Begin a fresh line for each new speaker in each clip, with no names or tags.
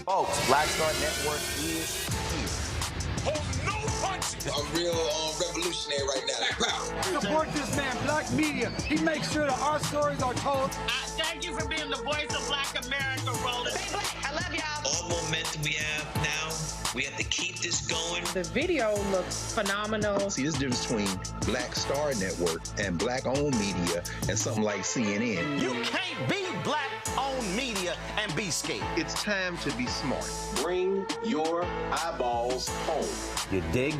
Folks, Black Star Network is here.
Hold no punches.
I'm real revolutionary right now.
Support this man, Black Media. He makes sure that our stories are told.
Thank you for being the voice of Black America, Roland.
Stay black. I love y'all.
All momentum we have now, we have to keep this going.
The video looks phenomenal.
See, there's a difference between Black Star Network and Black-owned media and something like CNN.
You can't be Black-owned media and be scared.
It's time to be smart.
Bring your eyeballs home.
You dig?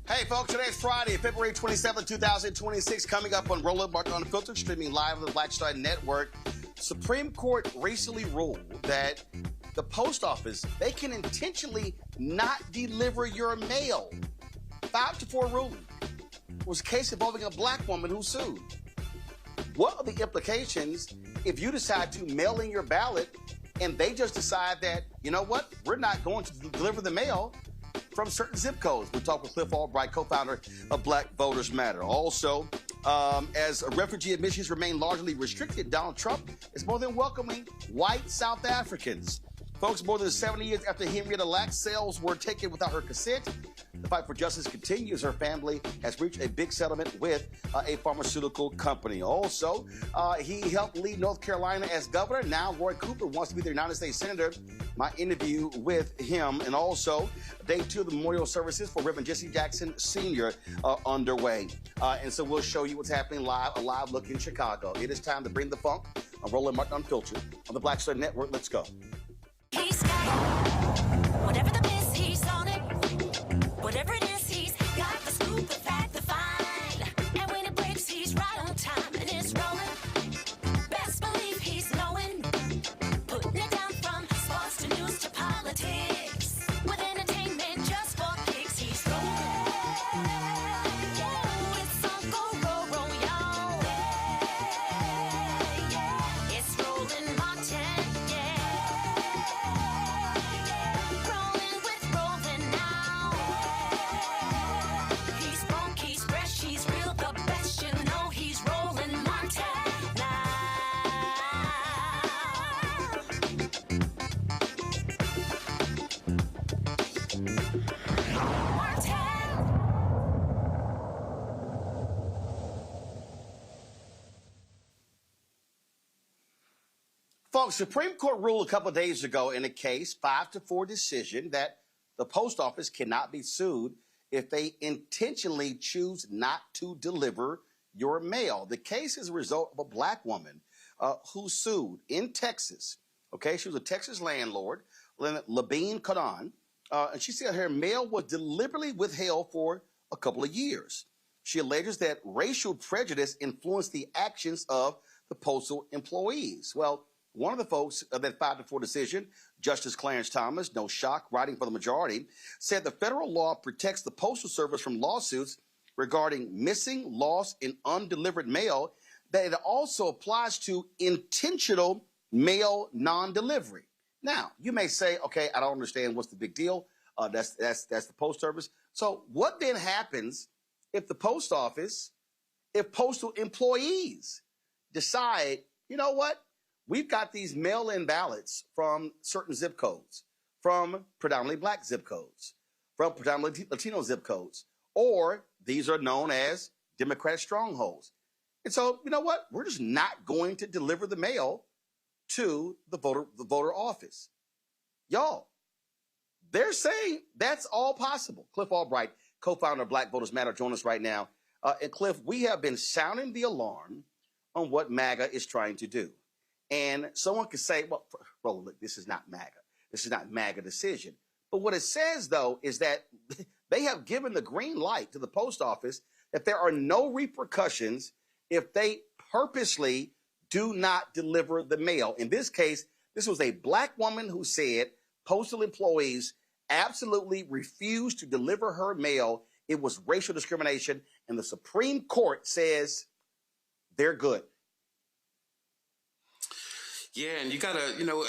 Hey, folks, today's Friday, February 27, 2026, coming up on Roland Martin Unfiltered, streaming live on the Black Star Network. Supreme Court recently ruled that the post office, they can intentionally not deliver your mail. 5-4 ruling. It was a case involving a black woman who sued. What are the implications if you decide to mail in your ballot and they just decide that, you know what, we're not going to deliver the mail from certain zip codes? We'll talk with Cliff Albright, co-founder of Black Voters Matter. Also, as refugee admissions remain largely restricted, Donald Trump is more than welcoming white South Africans. Folks, more than 70 years after Henrietta Lacks' cells were taken without her consent, the fight for justice continues. Her family has reached a big settlement with a pharmaceutical company. Also, he helped lead North Carolina as governor. Now Roy Cooper wants to be the United States Senator. My interview with him. And also, day 2 of the memorial services for Reverend Jesse Jackson Sr. Underway. And so we'll show you what's happening live, a live look in Chicago. It is time to bring the funk on Roland Martin Unfiltered on the Black Star Network. Let's go.
He's got whatever the miss, he's on it. Whatever it is, he's got the scoop, the fact, the find. And when it breaks, he's right on time and it's rolling. Best believe he's knowing. Putting it down from sports to news to politics. With entertainment just for kicks, he's rolling. It's Uncle Roro, y'all. It's Roland Martin, rolling with Roland now. He's funk, he's fresh, he's real, the best, you know he's Roland Martin now.
Folks, Supreme Court ruled a couple of days ago in a case, 5-4 decision, that the post office cannot be sued if they intentionally choose not to deliver your mail. The case is a result of a black woman who sued in Texas. Okay, she was a Texas landlord, Labine Kadan, and she said her mail was deliberately withheld for a couple of years. She alleges that racial prejudice influenced the actions of the postal employees. Well, one of the folks of that 5-4 decision, Justice Clarence Thomas, no shock, writing for the majority, said the federal law protects the Postal Service from lawsuits regarding missing, lost, and undelivered mail, that it also applies to intentional mail non-delivery. Now, you may say, okay, I don't understand, what's the big deal? That's the Post Service. So what then happens if the post office, if postal employees decide, you know what? We've got these mail-in ballots from certain zip codes, from predominantly black zip codes, from predominantly Latino zip codes, or these are known as Democratic strongholds. And so, you know what? We're just not going to deliver the mail to the voter office. Y'all, they're saying that's all possible. Cliff Albright, co-founder of Black Voters Matter, joins us right now. And Cliff, we have been sounding the alarm on what MAGA is trying to do. And someone could say, well, look, this is not MAGA. This is not MAGA decision. But what it says, though, is that they have given the green light to the post office that there are no repercussions if they purposely do not deliver the mail. In this case, this was a Black woman who said postal employees absolutely refused to deliver her mail. It was racial discrimination, and the Supreme Court says they're good.
Yeah, and you gotta,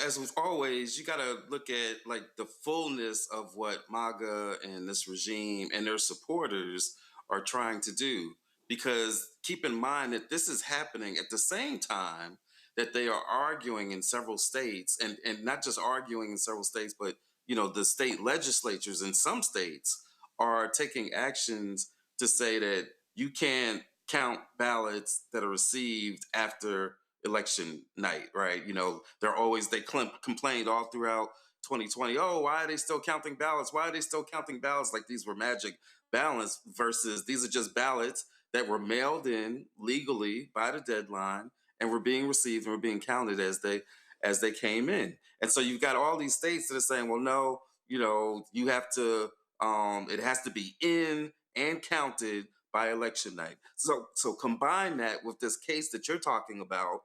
as with always, you gotta look at like the fullness of what MAGA and this regime and their supporters are trying to do. Because keep in mind that this is happening at the same time that they are arguing in several states, and not just arguing in several states, but the state legislatures in some states are taking actions to say that you can't count ballots that are received after election night, right? They complained all throughout 2020, oh, why are they still counting ballots? Why are they still counting ballots like these were magic ballots versus these are just ballots that were mailed in legally by the deadline and were being received and were being counted as they came in. And so you've got all these states that are saying, well, no, you have to, it has to be in and counted by election night. So combine that with this case that you're talking about,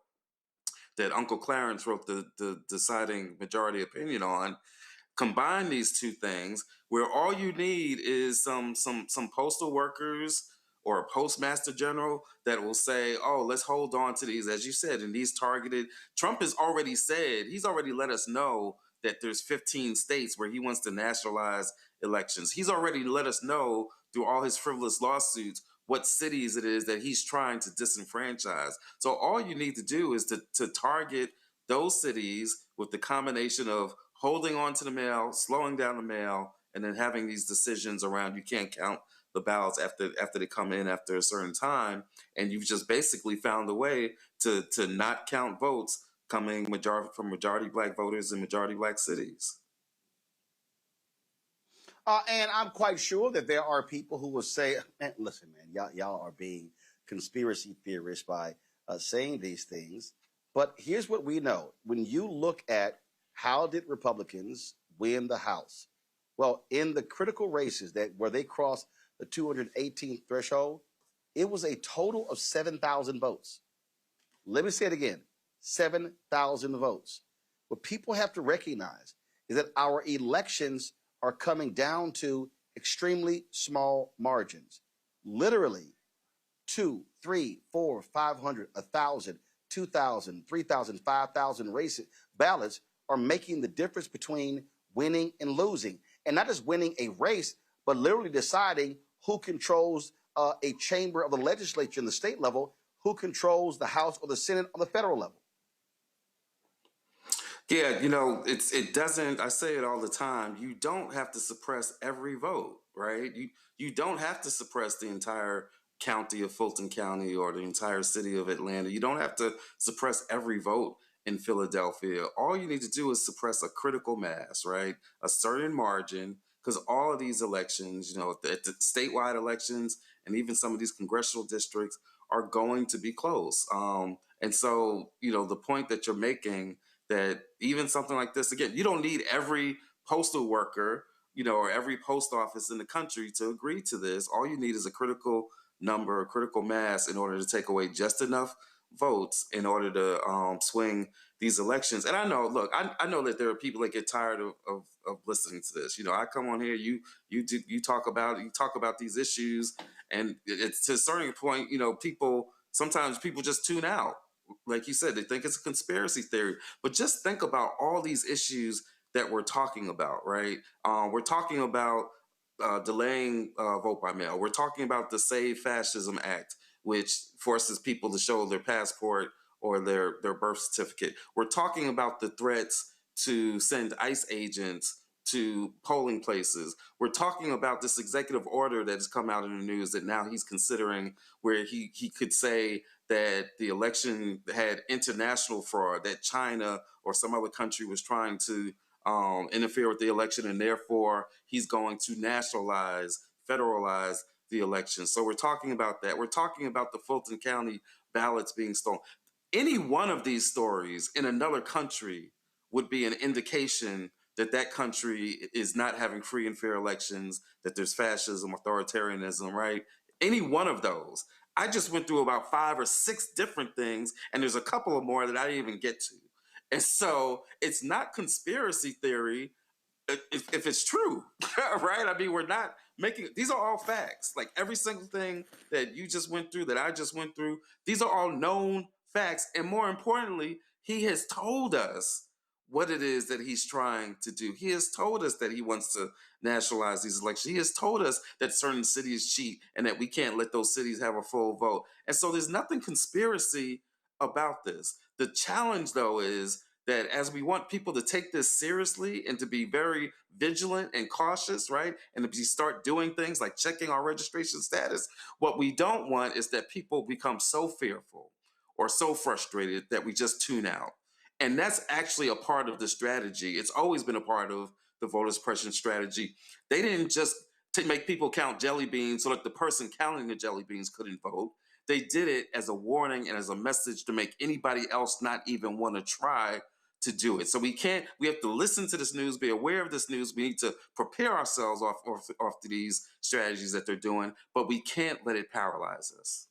that Uncle Clarence wrote the deciding majority opinion on. Combine these two things, where all you need is some postal workers or a postmaster general that will say, oh, let's hold on to these, as you said, and these targeted. Trump has already said, he's already let us know that there's 15 states where he wants to nationalize elections. He's already let us know through all his frivolous lawsuits what cities it is that he's trying to disenfranchise. So all you need to do is to target those cities with the combination of holding on to the mail, slowing down the mail, and then having these decisions around you can't count the ballots after they come in after a certain time. And you've just basically found a way to not count votes coming from majority Black voters in majority Black cities.
And I'm quite sure that there are people who will say, man, listen, man, y'all are being conspiracy theorists by saying these things. But here's what we know. When you look at how did Republicans win the House? Well, in the critical races where they crossed the 218th threshold, it was a total of 7,000 votes. Let me say it again, 7,000 votes. What people have to recognize is that our elections are coming down to extremely small margins. Literally 2, 3, 4, 500, 1,000, 2,000, 3,000, 5,000 ballots are making the difference between winning and losing. And not just winning a race, but literally deciding who controls a chamber of the legislature in the state level, who controls the House or the Senate on the federal level.
Yeah, it doesn't, I say it all the time, you don't have to suppress every vote, right? You don't have to suppress the entire county of Fulton County or the entire city of Atlanta. You don't have to suppress every vote in Philadelphia. All you need to do is suppress a critical mass, right? A certain margin, because all of these elections, the statewide elections and even some of these congressional districts are going to be close. And so, the point that you're making, that even something like this, again, you don't need every postal worker, or every post office in the country to agree to this. All you need is a critical number, a critical mass in order to take away just enough votes in order to swing these elections. And I know, look, I know that there are people that get tired of listening to this. I come on here, you talk about these issues, and it's to a certain point, sometimes people just tune out. Like you said, they think it's a conspiracy theory. But just think about all these issues that we're talking about, right? We're talking about delaying vote by mail. We're talking about the Save Fascism Act, which forces people to show their passport or their birth certificate. We're talking about the threats to send ICE agents to polling places. We're talking about this executive order that has come out in the news that now he's considering, where he could say that the election had international fraud, that China or some other country was trying to interfere with the election, and therefore he's going to federalize the election. So we're talking about that. We're talking about the Fulton County ballots being stolen. Any one of these stories in another country would be an indication that that country is not having free and fair elections, that there's fascism, authoritarianism, right? Any one of those. I just went through about 5 or 6 different things, and there's a couple of more that I didn't even get to. And so it's not conspiracy theory if it's true, right? I mean, we're not making, these are all facts. Like every single thing that you just went through, that I just went through, these are all known facts. And more importantly, he has told us what it is that he's trying to do. He has told us that he wants to nationalize these elections. He has told us that certain cities cheat and that we can't let those cities have a full vote. And so there's nothing conspiracy about this. The challenge, though, is that as we want people to take this seriously and to be very vigilant and cautious, right? And to start doing things like checking our registration status, what we don't want is that people become so fearful or so frustrated that we just tune out. And that's actually a part of the strategy. It's always been a part of the voter suppression strategy. They didn't just make people count jelly beans so that the person counting the jelly beans couldn't vote. They did it as a warning and as a message to make anybody else not even want to try to do it. So we have to listen to this news, be aware of this news. We need to prepare ourselves off to these strategies that they're doing, but we can't let it paralyze us.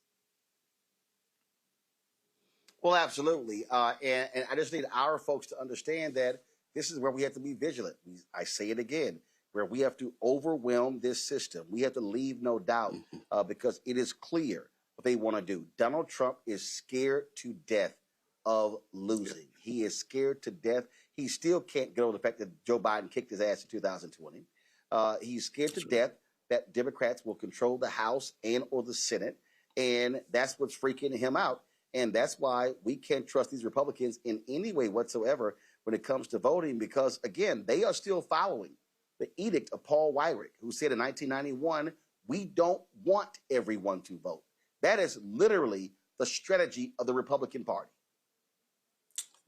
Well, absolutely. And I just need our folks to understand that this is where we have to be vigilant. I say it again, where we have to overwhelm this system. We have to leave no doubt because it is clear what they want to do. Donald Trump is scared to death of losing. He is scared to death. He still can't get over the fact that Joe Biden kicked his ass in 2020. He's scared to death that Democrats will control the House and or the Senate. And that's what's freaking him out. And that's why we can't trust these Republicans in any way whatsoever when it comes to voting, because, again, they are still following the edict of Paul Weyrich, who said in 1991, we don't want everyone to vote. That is literally the strategy of the Republican Party.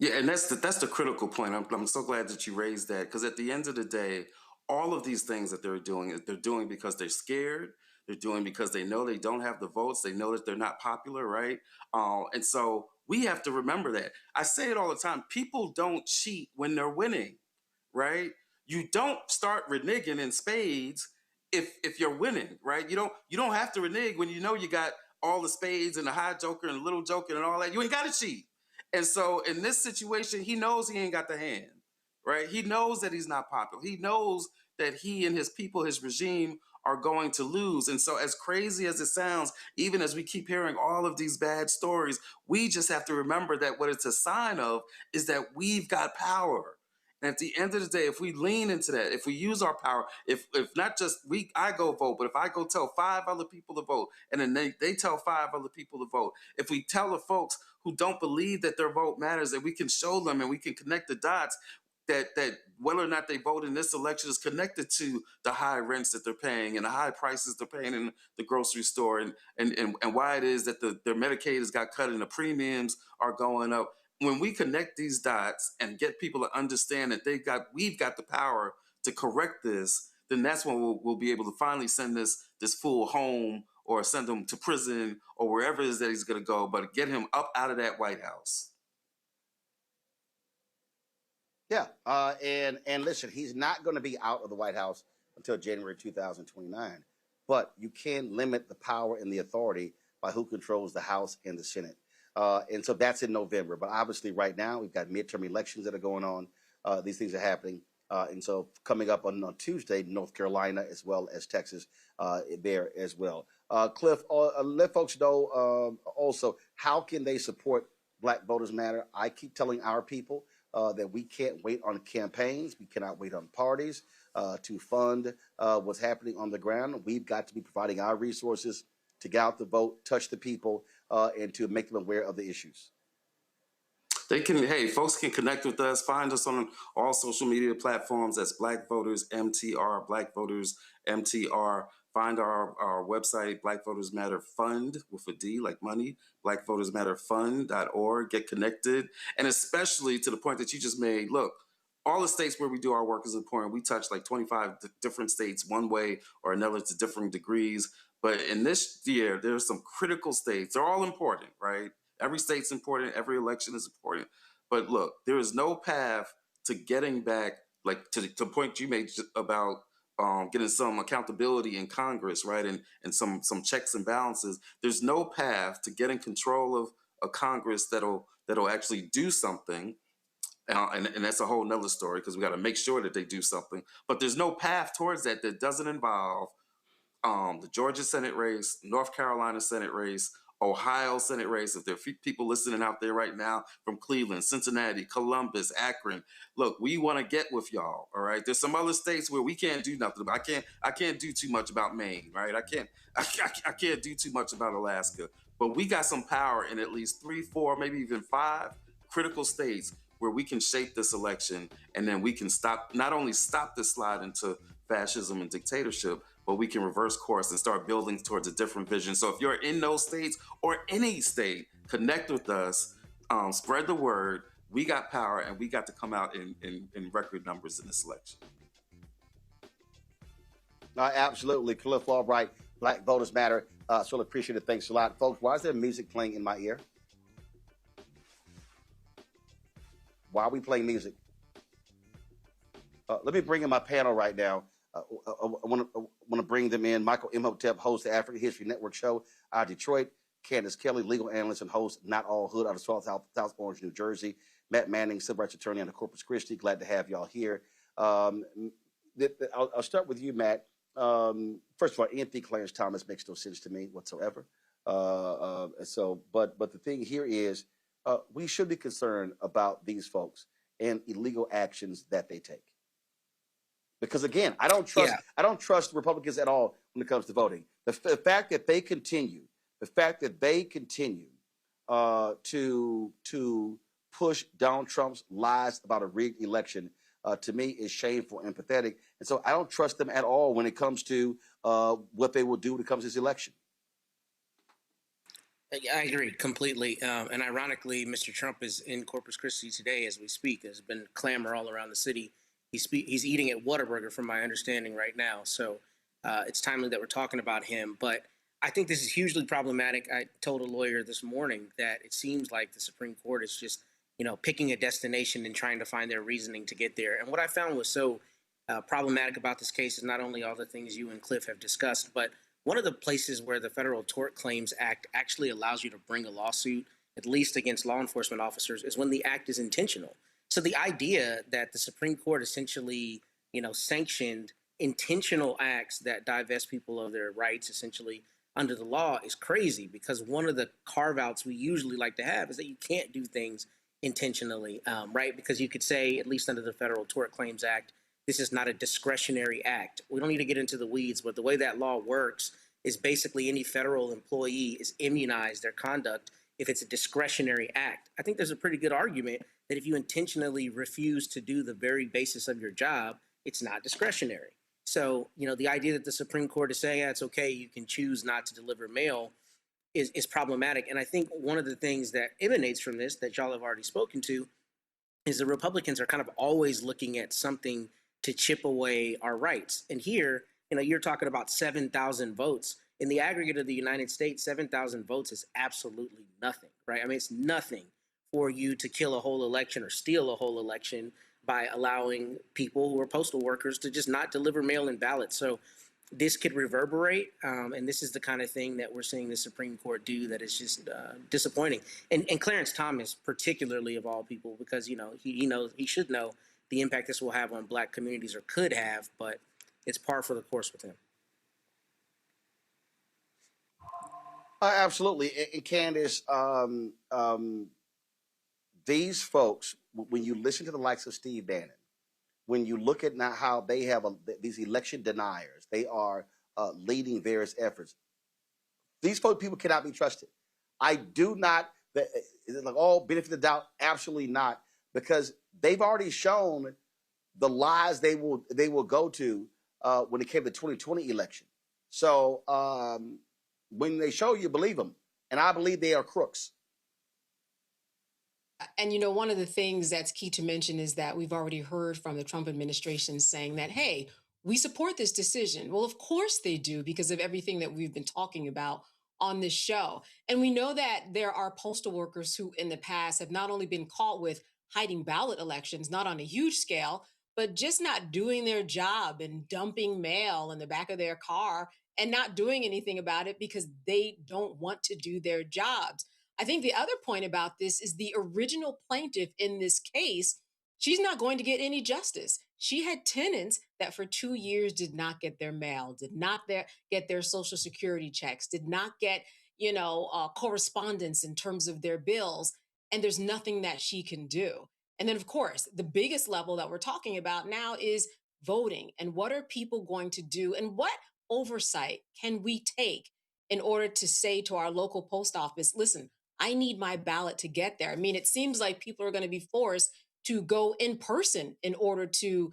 Yeah, and that's the critical point. I'm so glad that you raised that, because at the end of the day, all of these things that they're doing because they're scared. They're doing because they know they don't have the votes. They know that they're not popular, right? And so we have to remember that. I say it all the time. People don't cheat when they're winning, right? You don't start reneging in spades if you're winning, right? You don't have to renege when you know you got all the spades and the high joker and the little joker and all that. You ain't got to cheat. And so in this situation, he knows he ain't got the hand, right? He knows that he's not popular. He knows that he and his people, his regime, are going to lose. And so as crazy as it sounds, even as we keep hearing all of these bad stories, we just have to remember that what it's a sign of is that we've got power. And at the end of the day, if we lean into that, if we use our power, if not just I go vote, but if I go tell 5 other people to vote, and then they tell 5 other people to vote, if we tell the folks who don't believe that their vote matters, that we can show them and we can connect the dots, that whether or not they vote in this election is connected to the high rents that they're paying and the high prices they're paying in the grocery store, and why it is that their Medicaid has got cut and the premiums are going up. When we connect these dots and get people to understand that we've got the power to correct this, then that's when we'll be able to finally send this fool home or send him to prison or wherever it is that he's going to go, but get him up out of that White House.
Yeah, and listen, he's not going to be out of the White House until January 2029, but you can limit the power and the authority by who controls the House and the Senate. And so that's in November. But obviously right now we've got midterm elections that are going on. These things are happening. And so coming up on Tuesday, North Carolina as well as Texas there as well. Cliff, let folks know also, how can they support Black Voters Matter? I keep telling our people that we can't wait on campaigns. We cannot wait on parties to fund what's happening on the ground. We've got to be providing our resources to get out the vote, touch the people, and to make them aware of the issues.
Folks can connect with us. Find us on all social media platforms. That's Black Voters MTR, Black Voters MTR. find our website, Black Voters Matter Fund with a D, like money, blackvotersmatterfund.org. Get connected. And especially to the point that you just made, look, all the states where we do our work is important. We touch like 25 different states one way or another to different degrees. But in this year, there's some critical states. They're all important, right? Every state's important. Every election is important. But look, there is no path to getting back, like to the point you made about getting some accountability in Congress, right? And some checks and balances. There's no path to getting control of a Congress that'll actually do something. And that's a whole nother story because we got to make sure that they do something. But there's no path towards that doesn't involve the Georgia Senate race, North Carolina Senate race, Ohio Senate race. If there are people listening out there right now from Cleveland, Cincinnati, Columbus, Akron, look, we want to get with y'all. All right. There's some other states where we can't do nothing about. I can't do too much about Maine, right? I can't do too much about Alaska. But we got some power in at least 3, 4, maybe even 5 critical states where we can shape this election, and then we can not only stop this slide into fascism and dictatorship, but we can reverse course and start building towards a different vision. So if you're in those states or any state, connect with us, spread the word. We got power, and we got to come out in record numbers in this election.
Absolutely. Cliff Albright, Black Voters Matter. So appreciate it. Thanks a lot. Folks, why is there music playing in my ear? Why are we playing music? Let me bring in my panel right now. I want to bring them in. Michael Imhotep, host of the African History Network show out of Detroit. Candace Kelly, legal analyst and host, Not All Hood, out of South Orange, New Jersey. Matt Manning, civil rights attorney out of Corpus Christi. Glad to have y'all here. I'll start with you, Matt. First of all, anything Clarence Thomas makes no sense to me whatsoever. But the thing here is, we should be concerned about these folks and illegal actions that they take. Because again, I don't trust Republicans at all when it comes to voting. The fact that they continue to push Donald Trump's lies about a rigged election, to me is shameful and pathetic. And so I don't trust them at all when it comes to what they will do when it comes to this election.
I agree completely. And ironically, Mr. Trump is in Corpus Christi today as we speak. There's been clamor all around the city. He's eating at Whataburger, from my understanding, right now. So it's timely that we're talking about him. But I think this is hugely problematic. I told a lawyer this morning that it seems like the Supreme Court is just, picking a destination and trying to find their reasoning to get there. And what I found was so problematic about this case is not only all the things you and Cliff have discussed, but one of the places where the Federal Tort Claims Act actually allows you to bring a lawsuit, at least against law enforcement officers, is when the act is intentional. So the idea that the Supreme Court essentially, sanctioned intentional acts that divest people of their rights essentially under the law is crazy, because one of the carve-outs we usually like to have is that you can't do things intentionally, right? Because you could say, at least under the Federal Tort Claims Act, this is not a discretionary act. We don't need to get into the weeds, but the way that law works is basically any federal employee is immunized their conduct if it's a discretionary act. I think there's a pretty good argument that if you intentionally refuse to do the very basis of your job, it's not discretionary. So, the idea that the Supreme Court is saying, it's okay, you can choose not to deliver mail is problematic. And I think one of the things that emanates from this that y'all have already spoken to is the Republicans are kind of always looking at something to chip away our rights. And here, you're talking about 7,000 votes. In the aggregate of the United States, 7,000 votes is absolutely nothing, right? I mean, it's nothing for you to kill a whole election or steal a whole election by allowing people who are postal workers to just not deliver mail-in ballots. So this could reverberate, and this is the kind of thing that we're seeing the Supreme Court do that is just disappointing. And Clarence Thomas, particularly of all people, because he should know the impact this will have on Black communities, or could have, but it's par for the course with him.
Absolutely. And Candace, these folks, when you listen to the likes of Steve Bannon, when you look at now how they have these election deniers, they are leading various efforts. These people cannot be trusted. I do not, like all benefit of the doubt, absolutely not, because they've already shown the lies they will go to when it came to the 2020 election. So when they show you, believe them. And I believe they are crooks.
And, one of the things that's key to mention is that we've already heard from the Trump administration saying that, hey, we support this decision. Well, of course they do, because of everything that we've been talking about on this show. And we know that there are postal workers who in the past have not only been caught with hiding ballot elections, not on a huge scale, but just not doing their job and dumping mail in the back of their car and not doing anything about it because they don't want to do their jobs. I think the other point about this is the original plaintiff in this case, she's not going to get any justice. She had tenants that for 2 years did not get their mail, did not get their Social Security checks, did not get, correspondence in terms of their bills. And there's nothing that she can do. And then, of course, the biggest level that we're talking about now is voting. And what are people going to do? And what oversight can we take in order to say to our local post office, listen, I need my ballot to get there? I mean, it seems like people are going to be forced to go in person in order to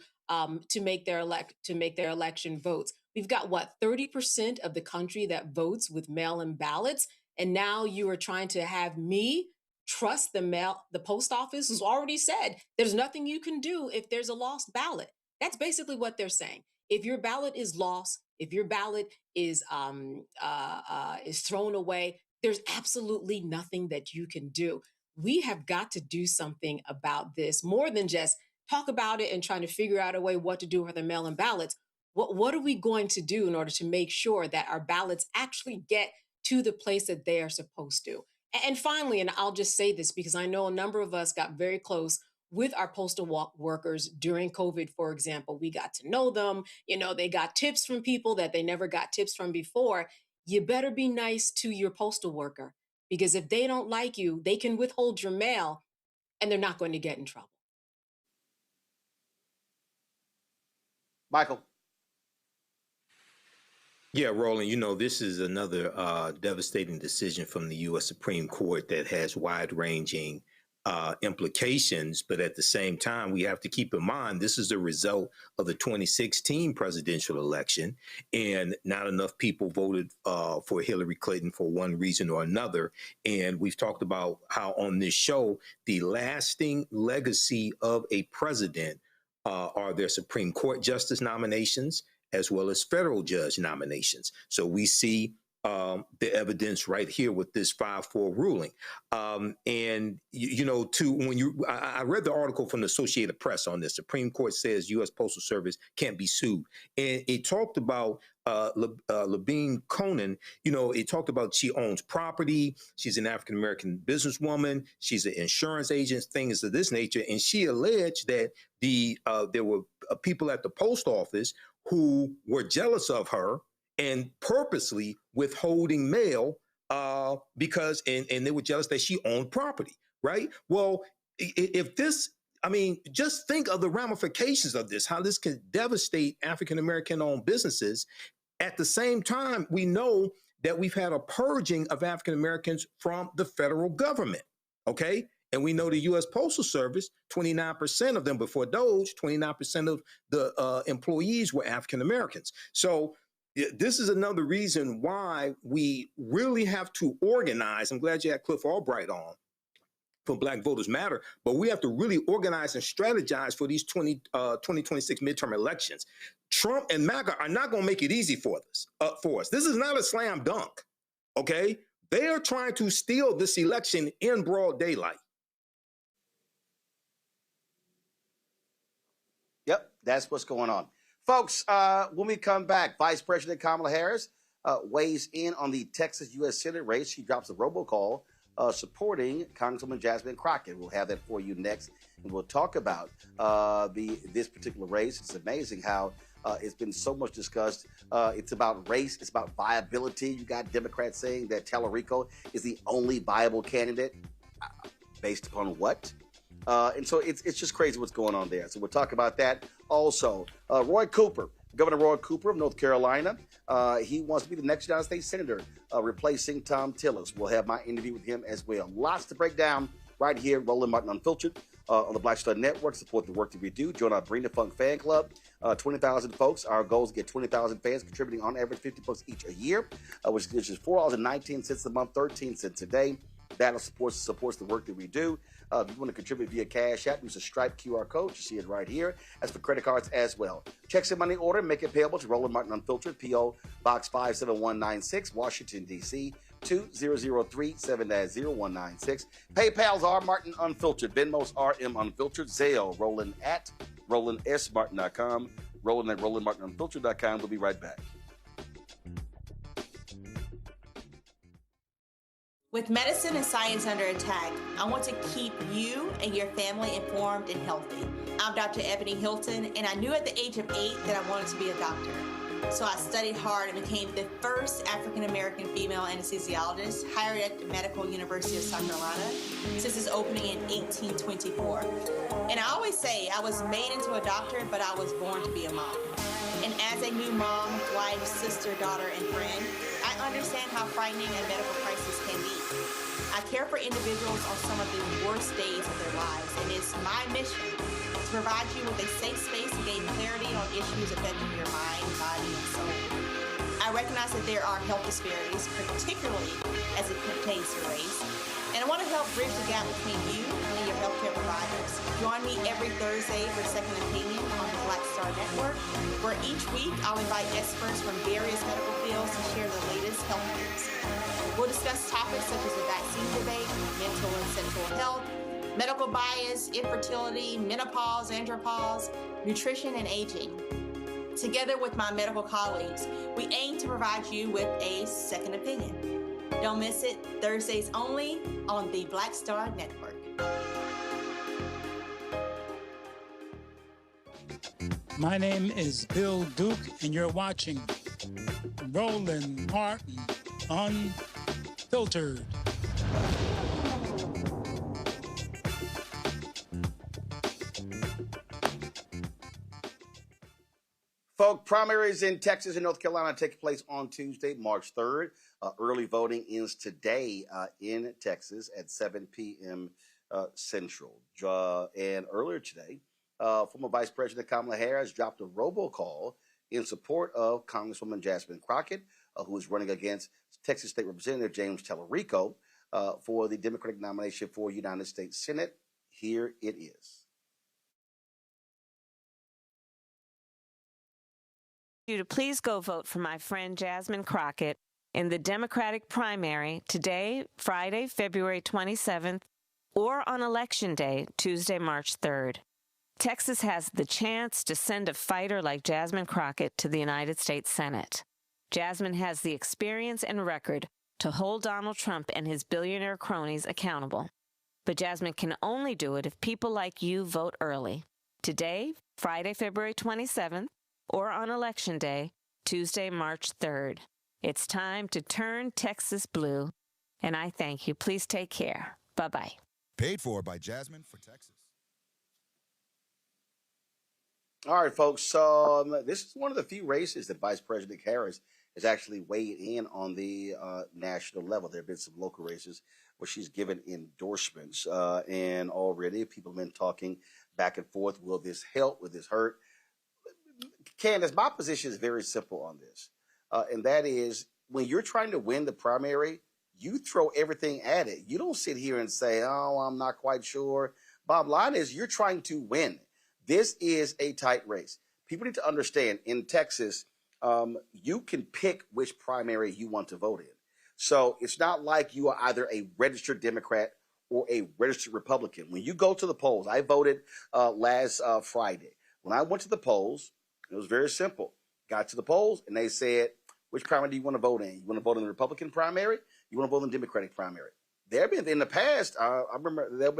make their election votes. We've got 30% of the country that votes with mail-in ballots, and now you are trying to have me trust the post office, who's already said there's nothing you can do if there's a lost ballot. That's basically what they're saying. If your ballot is lost, if your ballot is thrown away, there's absolutely nothing that you can do. We have got to do something about this, more than just talk about it and trying to figure out a way what to do with the mail-in ballots. What are we going to do in order to make sure that our ballots actually get to the place that they are supposed to? And finally, and I'll just say this because I know a number of us got very close with our postal workers during COVID, for example. We got to know them. They got tips from people that they never got tips from before. You better be nice to your postal worker, because if they don't like you, they can withhold your mail and they're not going to get in trouble.
Michael.
Yeah, Roland, this is another devastating decision from the U.S. Supreme Court that has wide-ranging implications. But at the same time, we have to keep in mind this is the result of the 2016 presidential election, and not enough people voted for Hillary Clinton for one reason or another. And we've talked about how on this show, the lasting legacy of a president are their Supreme Court justice nominations, as well as federal judge nominations. So we see the evidence right here with this 5-4 ruling. And, I read the article from the Associated Press on this. Supreme Court says U.S. Postal Service can't be sued. And it talked about Labine Conan. It talked about she owns property. She's an African-American businesswoman. She's an insurance agent, things of this nature. And she alleged that there were people at the post office who were jealous of her and purposely withholding mail because they were jealous that she owned property, right? Well, if this, just think of the ramifications of this, how this can devastate African-American owned businesses. At the same time, we know that we've had a purging of African-Americans from the federal government, okay? And we know the U.S. Postal Service, 29% of them before DOGE, 29% of the employees were African-Americans. So this is another reason why we really have to organize. I'm glad you had Cliff Albright on for Black Voters Matter, but we have to really organize and strategize for these 2026 midterm elections. Trump and MAGA are not going to make it easy for us. This is not a slam dunk, okay? They are trying to steal this election in broad daylight.
Yep, that's what's going on. Folks, when we come back, Vice President Kamala Harris weighs in on the Texas U.S. Senate race. She drops a robocall supporting Congresswoman Jasmine Crockett. We'll have that for you next, and we'll talk about this particular race. It's amazing how it's been so much discussed. It's about race. It's about viability. You got Democrats saying that Tallarico is the only viable candidate. Based upon what? And so it's just crazy what's going on there. So we'll talk about that. Also, Roy Cooper, Governor Roy Cooper of North Carolina, he wants to be the next United States Senator, replacing Tom Tillis. We'll have my interview with him as well. Lots to break down right here, Roland Martin Unfiltered, on the Black Star Network. Support the work that we do. Join our Bring the Funk fan club. 20,000 folks. Our goal is to get 20,000 fans contributing on average $50 each a year, which is $4.19 a month, 13 cents a day. That supports the work that we do. If you want to contribute via Cash App, use a Stripe QR code. You see it right here. As for credit cards as well. Checks and money order, make it payable to Roland Martin Unfiltered, P.O. Box 57196, Washington, D.C. 20037-0196. PayPal's R Martin Unfiltered. Venmo's RM Unfiltered. Zelle, Roland at RolandSMartin.com. Roland at RolandMartinUnfiltered.com. We'll be right back.
With medicine and science under attack, I want to keep you and your family informed and healthy. I'm Dr. Ebony Hilton, and I knew at the age of 8 that I wanted to be a doctor. So I studied hard and became the first African-American female anesthesiologist hired at the Medical University of South Carolina since its opening in 1824. And I always say I was made into a doctor, but I was born to be a mom. And as a new mom, wife, sister, daughter, and friend, I understand how frightening a medical crisis can be. I care for individuals on some of the worst days of their lives, and it's my mission to provide you with a safe space to gain clarity on issues affecting your mind, body, and soul. I recognize that there are health disparities, particularly as it pertains to race, and I want to help bridge the gap between you and your healthcare providers. Join me every Thursday for Second Opinion on the Black Star Network, where each week I'll invite experts from various medical fields to share the latest health news. We'll discuss topics such as the vaccine debate, mental and sexual health, medical bias, infertility, menopause, andropause, nutrition, and aging. Together with my medical colleagues, we aim to provide you with a second opinion. Don't miss it, Thursdays only on the Black Star Network.
My name is Bill Duke, and you're watching Roland Martin Unfiltered.
Folks, primaries in Texas and North Carolina take place on Tuesday, March 3rd. Early voting ends today in Texas at 7 p.m. Central. And earlier today, former Vice President Kamala Harris dropped a robocall in support of Congresswoman Jasmine Crockett, who is running against Texas State Representative James Tallarico for the Democratic nomination for United States Senate. Here it is.
You to please go vote for my friend Jasmine Crockett in the Democratic primary today, Friday, February 27th, or on Election Day, Tuesday, March 3rd. Texas has the chance to send a fighter like Jasmine Crockett to the United States Senate. Jasmine has the experience and record to hold Donald Trump and his billionaire cronies accountable. But Jasmine can only do it if people like you vote early. Today, Friday, February 27th, or on Election Day, Tuesday, March 3rd. It's time to turn Texas blue, and I thank you. Please take care. Bye-bye.
Paid for by Jasmine for Texas.
All right, folks. This is one of the few races that Vice President Harris has actually weighed in on the national level. There have been some local races where she's given endorsements, and already people have been talking back and forth. Will this help? Will this hurt? Candace, my position is very simple on this, and that is when you're trying to win the primary, you throw everything at it. You don't sit here and say, oh, I'm not quite sure. Bottom line is you're trying to win. This is a tight race. People need to understand in Texas, you can pick which primary you want to vote in. So it's not like you are either a registered Democrat or a registered Republican. When you go to the polls, I voted last Friday. When I went to the polls, it was very simple. Got to the polls, and they said, which primary do you want to vote in? You want to vote in the Republican primary? You want to vote in the Democratic primary? There have been, in the past, I remember there have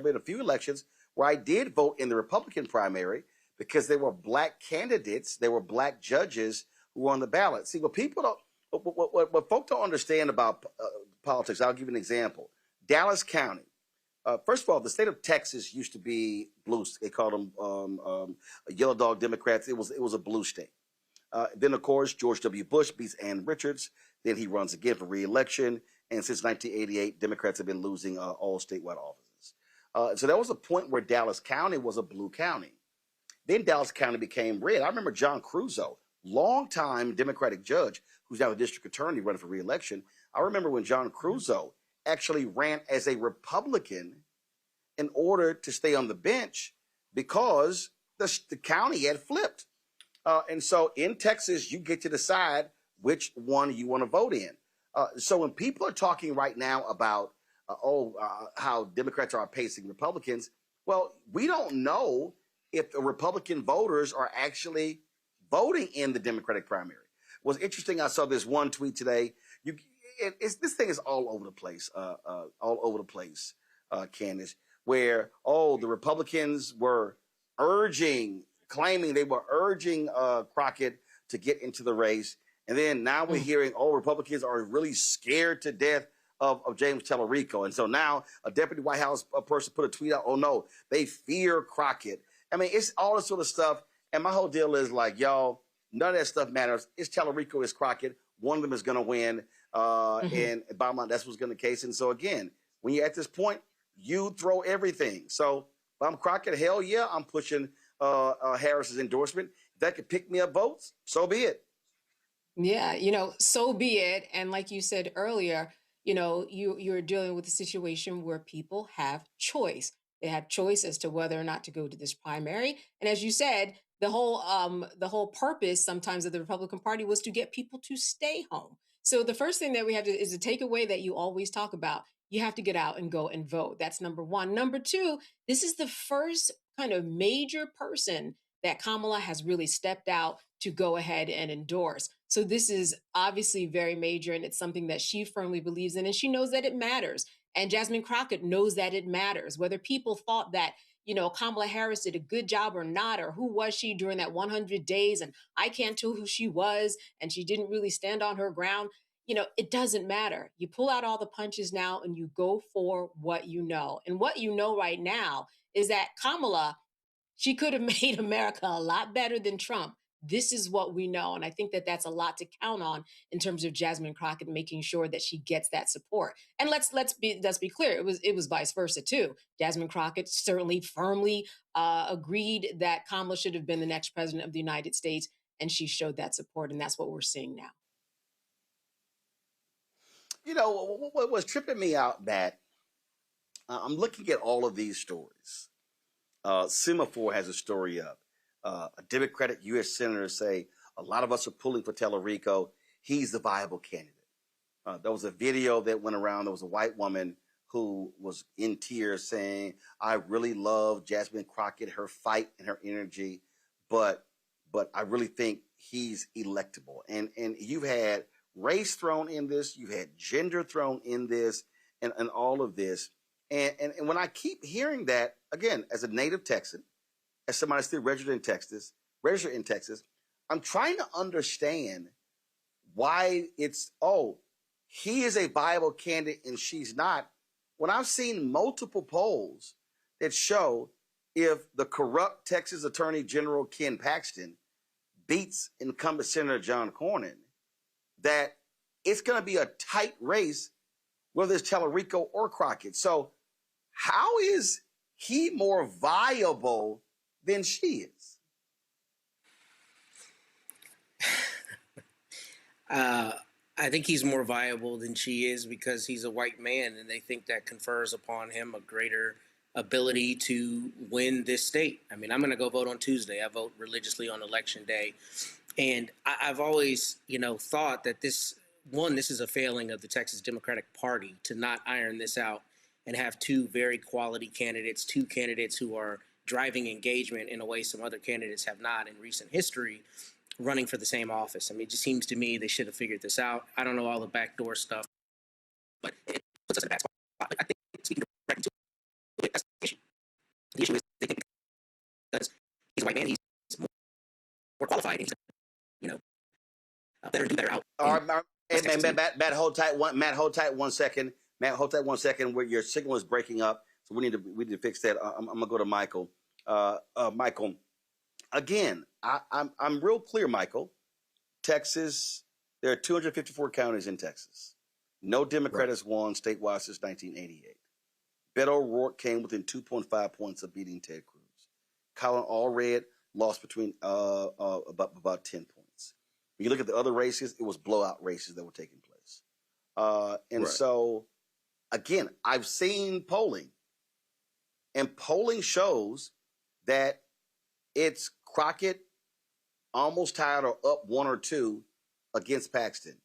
been a few elections where I did vote in the Republican primary because there were black candidates, there were black judges who were on the ballot. See, what people don't, what folks don't understand about politics, I'll give you an example. Dallas County. First of all, the state of Texas used to be blue. They called them yellow dog Democrats. It was a blue state. Then, of course, George W. Bush beats Ann Richards. Then he runs again for re-election. And since 1988, Democrats have been losing all statewide offices. So there was a point where Dallas County was a blue county. Then Dallas County became red. I remember John Crusoe, longtime Democratic judge, who's now the district attorney running for re-election. I remember when John Crusoe actually ran as a Republican in order to stay on the bench because the county had flipped. And so in Texas, you get to decide which one you want to vote in. So when people are talking right now about, how Democrats are outpacing Republicans, well, we don't know if the Republican voters are actually voting in the Democratic primary. What's interesting, I saw this one tweet today. This thing is all over the place, Candace, where, the Republicans were claiming they were urging Crockett to get into the race. And then now we're hearing, Republicans are really scared to death of James Tallarico. And so now a deputy White House person put a tweet out, no, they fear Crockett. I mean, it's all this sort of stuff. And my whole deal is like, y'all, none of that stuff matters. It's Tallarico, it's Crockett. One of them is going to win. And bottom line, that's what's going to be the case. And so again, when you're at this point, you throw everything. So if I'm Crockett, hell yeah, I'm pushing Harris's endorsement. If that could pick me up votes, so be it.
Yeah, so be it. And like you said earlier, you're dealing with a situation where people have choice. They have choice as to whether or not to go to this primary. And as you said, the whole purpose sometimes of the Republican Party was to get people to stay home. So the first thing that we have to is the takeaway that you always talk about. You have to get out and go and vote. That's number one. Number two, this is the first kind of major person that Kamala has really stepped out to go ahead and endorse. So this is obviously very major, and it's something that she firmly believes in, and she knows that it matters. And Jasmine Crockett knows that it matters. Whether people thought that, Kamala Harris did a good job or not, or who was she during that 100 days, and I can't tell who she was, and she didn't really stand on her ground, it doesn't matter. You pull out all the punches now, and you go for what you know. And what you know right now is that Kamala, she could have made America a lot better than Trump. This is what we know. And I think that that's a lot to count on in terms of Jasmine Crockett making sure that she gets that support. And let's be clear. It was vice versa too. Jasmine Crockett certainly firmly agreed that Kamala should have been the next president of the United States. And she showed that support. And that's what we're seeing now.
What was tripping me out, Matt, I'm looking at all of these stories. Semaphore has a story up. A Democratic U.S. senator say, a lot of us are pulling for Tallarico. He's the viable candidate. There was a video that went around. There was a white woman who was in tears saying, I really love Jasmine Crockett, her fight and her energy, but I really think he's electable. And you've had race thrown in this. You've had gender thrown in this and all of this. And when I keep hearing that, again, as a native Texan, as somebody still registered in Texas, I'm trying to understand why it's, he is a viable candidate and she's not. When I've seen multiple polls that show if the corrupt Texas Attorney General Ken Paxton beats incumbent Senator John Cornyn, that it's going to be a tight race, whether it's Tallarico or Crockett. So how is he more viable than she is?
I think he's more viable than she is because he's a white man, and they think that confers upon him a greater ability to win this state. I mean, I'm going to go vote on Tuesday. I vote religiously on Election Day. And I've always, thought that this is a failing of the Texas Democratic Party to not iron this out and have two very quality candidates, two candidates who are driving engagement in a way some other candidates have not in recent history, running for the same office. I mean, it just seems to me they should have figured this out. I don't know all the backdoor stuff, but it puts us in a bad spot. But I think speaking directly to it, that's the issue. The issue is they think because he's a white man, he's more qualified, and he's better do better out.
All right, Matt, hold tight 1 second. Matt, hold tight 1 second. Where your signal is breaking up, so we need to fix that. I'm gonna go to Michael. Michael, again, I'm real clear, Michael. Texas, there are 254 counties in Texas. No Democrat has won statewide since 1988. Beto O'Rourke came within 2.5 points of beating Ted Cruz. Colin Allred lost between about 10 points. When you look at the other races, it was blowout races that were taking place. So, again, I've seen polling, and polling shows that it's Crockett almost tied or up 1 or 2 against Paxton.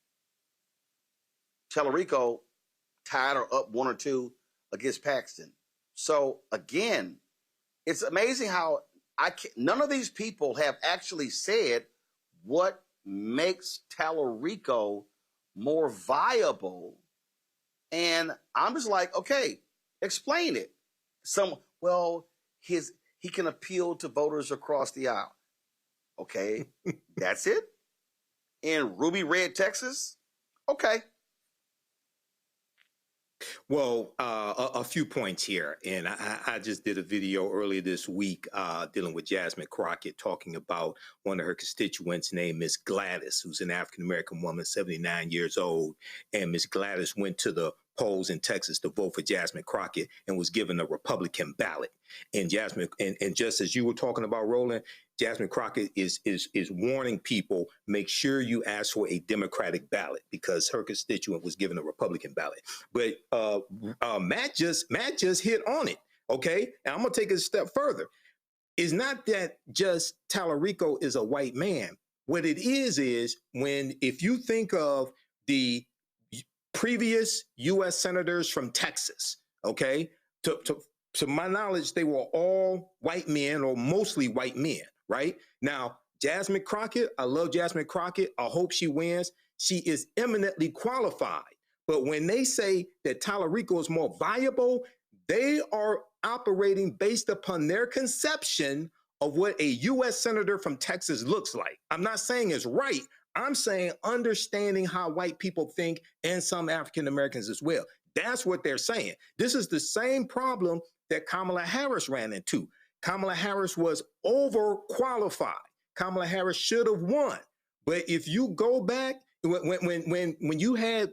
Tallarico tied or up 1 or 2 against Paxton. So, again, it's amazing how none of these people have actually said what makes Tallarico more viable. And I'm just like, okay, explain it. He can appeal to voters across the aisle. Okay, that's it? In Ruby Red, Texas? Okay.
Well, a few points here. And I just did a video earlier this week dealing with Jasmine Crockett, talking about one of her constituents named Miss Gladys, who's an African-American woman, 79 years old. And Miss Gladys went to the polls in Texas to vote for Jasmine Crockett and was given a Republican ballot. And Jasmine, and just as you were talking about, Roland, Jasmine Crockett is warning people, make sure you ask for a Democratic ballot, because her constituent was given a Republican ballot. But Matt just hit on it. Okay, and I'm gonna take it a step further. It's not that just Tallarico is a white man. What it is if you think of the previous U.S. senators from Texas, okay, to my knowledge, they were all white men, or mostly white men, right? Now, Jasmine Crockett, I love Jasmine Crockett. I hope she wins. She is eminently qualified. But when they say that Tallarico is more viable, they are operating based upon their conception of what a U.S. senator from Texas looks like. I'm not saying it's right. I'm saying understanding how white people think, and some African Americans as well. That's what they're saying. This is the same problem that Kamala Harris ran into. Kamala Harris was overqualified. Kamala Harris should have won. But if you go back, when you had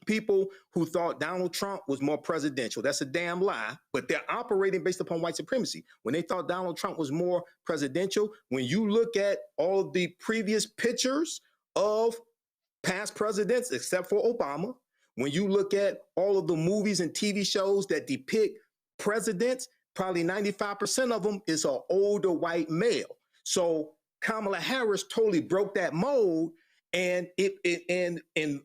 people who thought Donald Trump was more presidential, that's a damn lie, but they're operating based upon white supremacy. When they thought Donald Trump was more presidential, when you look at all of the previous pictures of past presidents, except for Obama, when you look at all of the movies and TV shows that depict presidents, probably 95% of them is an older white male. So Kamala Harris totally broke that mold. And in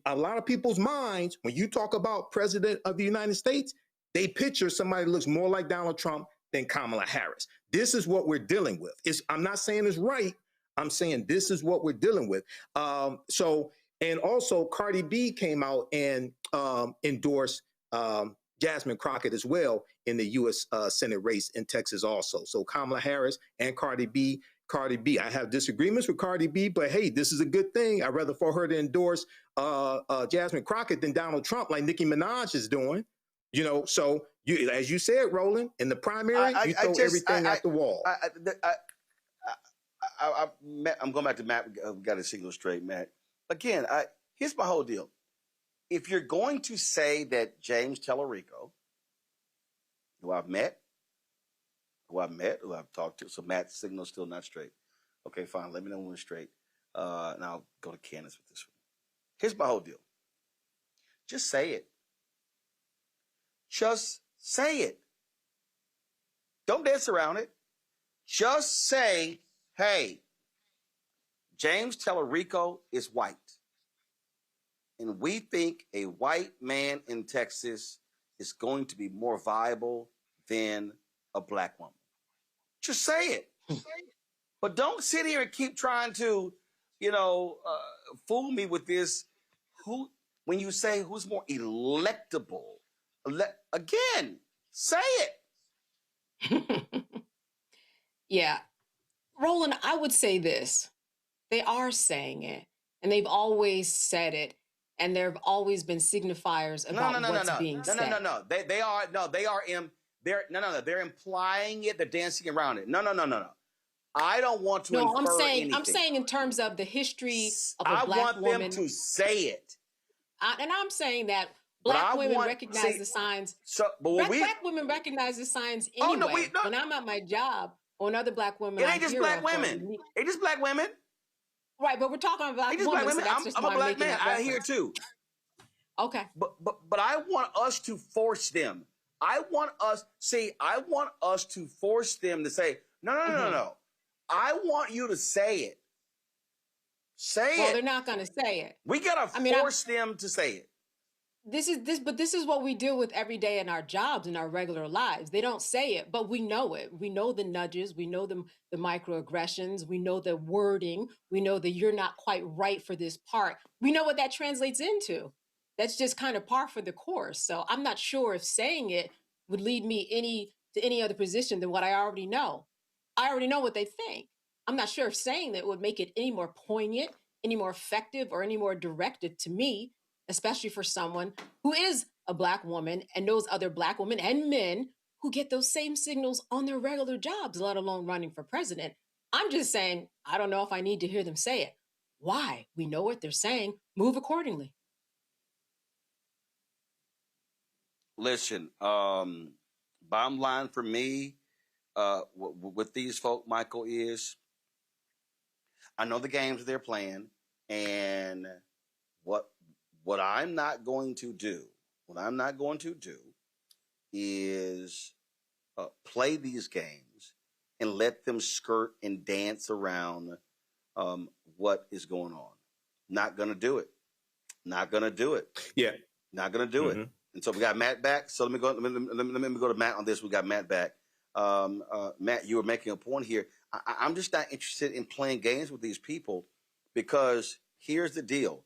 a lot of people's minds, when you talk about president of the United States, they picture somebody that looks more like Donald Trump than Kamala Harris. This is what we're dealing with. I'm not saying it's right. I'm saying this is what we're dealing with. And also Cardi B came out and endorsed Jasmine Crockett as well in the U.S. Senate race in Texas also. So Kamala Harris and Cardi B. I have disagreements with Cardi B, but hey, this is a good thing. I'd rather for her to endorse Jasmine Crockett than Donald Trump, like Nicki Minaj is doing. You know, so as you said, Roland, in the primary, you throw everything at the wall.
I'm going back to Matt. I've got to signal straight, Matt. Again, here's my whole deal. If you're going to say that James Tallarico, who I've talked to, so Matt's signal's still not straight. Okay, fine. Let me know when it's straight. And I'll go to Candace with this one. Here's my whole deal. Just say it. Just say it. Don't dance around it. Just say, hey, James Tallarico is white. And we think a white man in Texas is going to be more viable than a black woman. Just say it. But don't sit here and keep trying to, fool me with this. When you say who's more electable, again, say it.
Yeah. Roland, I would say this. They are saying it, and they've always said it, and there have always been signifiers about what's being said.
No. They're implying it. They're dancing around it. No. I don't want to infer anything.
I'm saying in terms of the history of a black woman.
I want them to say it.
And I'm saying that Black women recognize the signs.
So, but when
Black women recognize the signs
Oh,
anyway.
no.
When I'm at my job, or other black women,
It ain't just black women. It just black women.
Right, but we're talking about black women.
Black women.
So that's just
I'm
why
a black
making
man.
that
I hear
reference.
too.
Okay.
But I want us to force them. I want us to force them to say, no. I want you to say it. Say it.
Well, they're not going to say it.
We gotta force them to say it.
This is what we deal with every day in our jobs, in our regular lives. They don't say it, but we know it. We know the nudges. We know the microaggressions. We know the wording. We know that you're not quite right for this part. We know what that translates into. That's just kind of par for the course. So I'm not sure if saying it would lead me to any other position than what I already know. I already know what they think. I'm not sure if saying that would make it any more poignant, any more effective, or any more directed to me, especially for someone who is a black woman and knows other black women and men who get those same signals on their regular jobs, let alone running for president. I'm just saying, I don't know if I need to hear them say it. Why? We know what they're saying. Move accordingly.
Listen, bottom line for me, with these folk, Michael, is I know the games they're playing, and what I'm not going to do is play these games and let them skirt and dance around what is going on. Not going to do it. Not going to do it.
Yeah.
Not going to do it. And so we got Matt back. So let me go to Matt on this. We got Matt back. Matt, you were making a point here. I'm just not interested in playing games with these people, because here's the deal.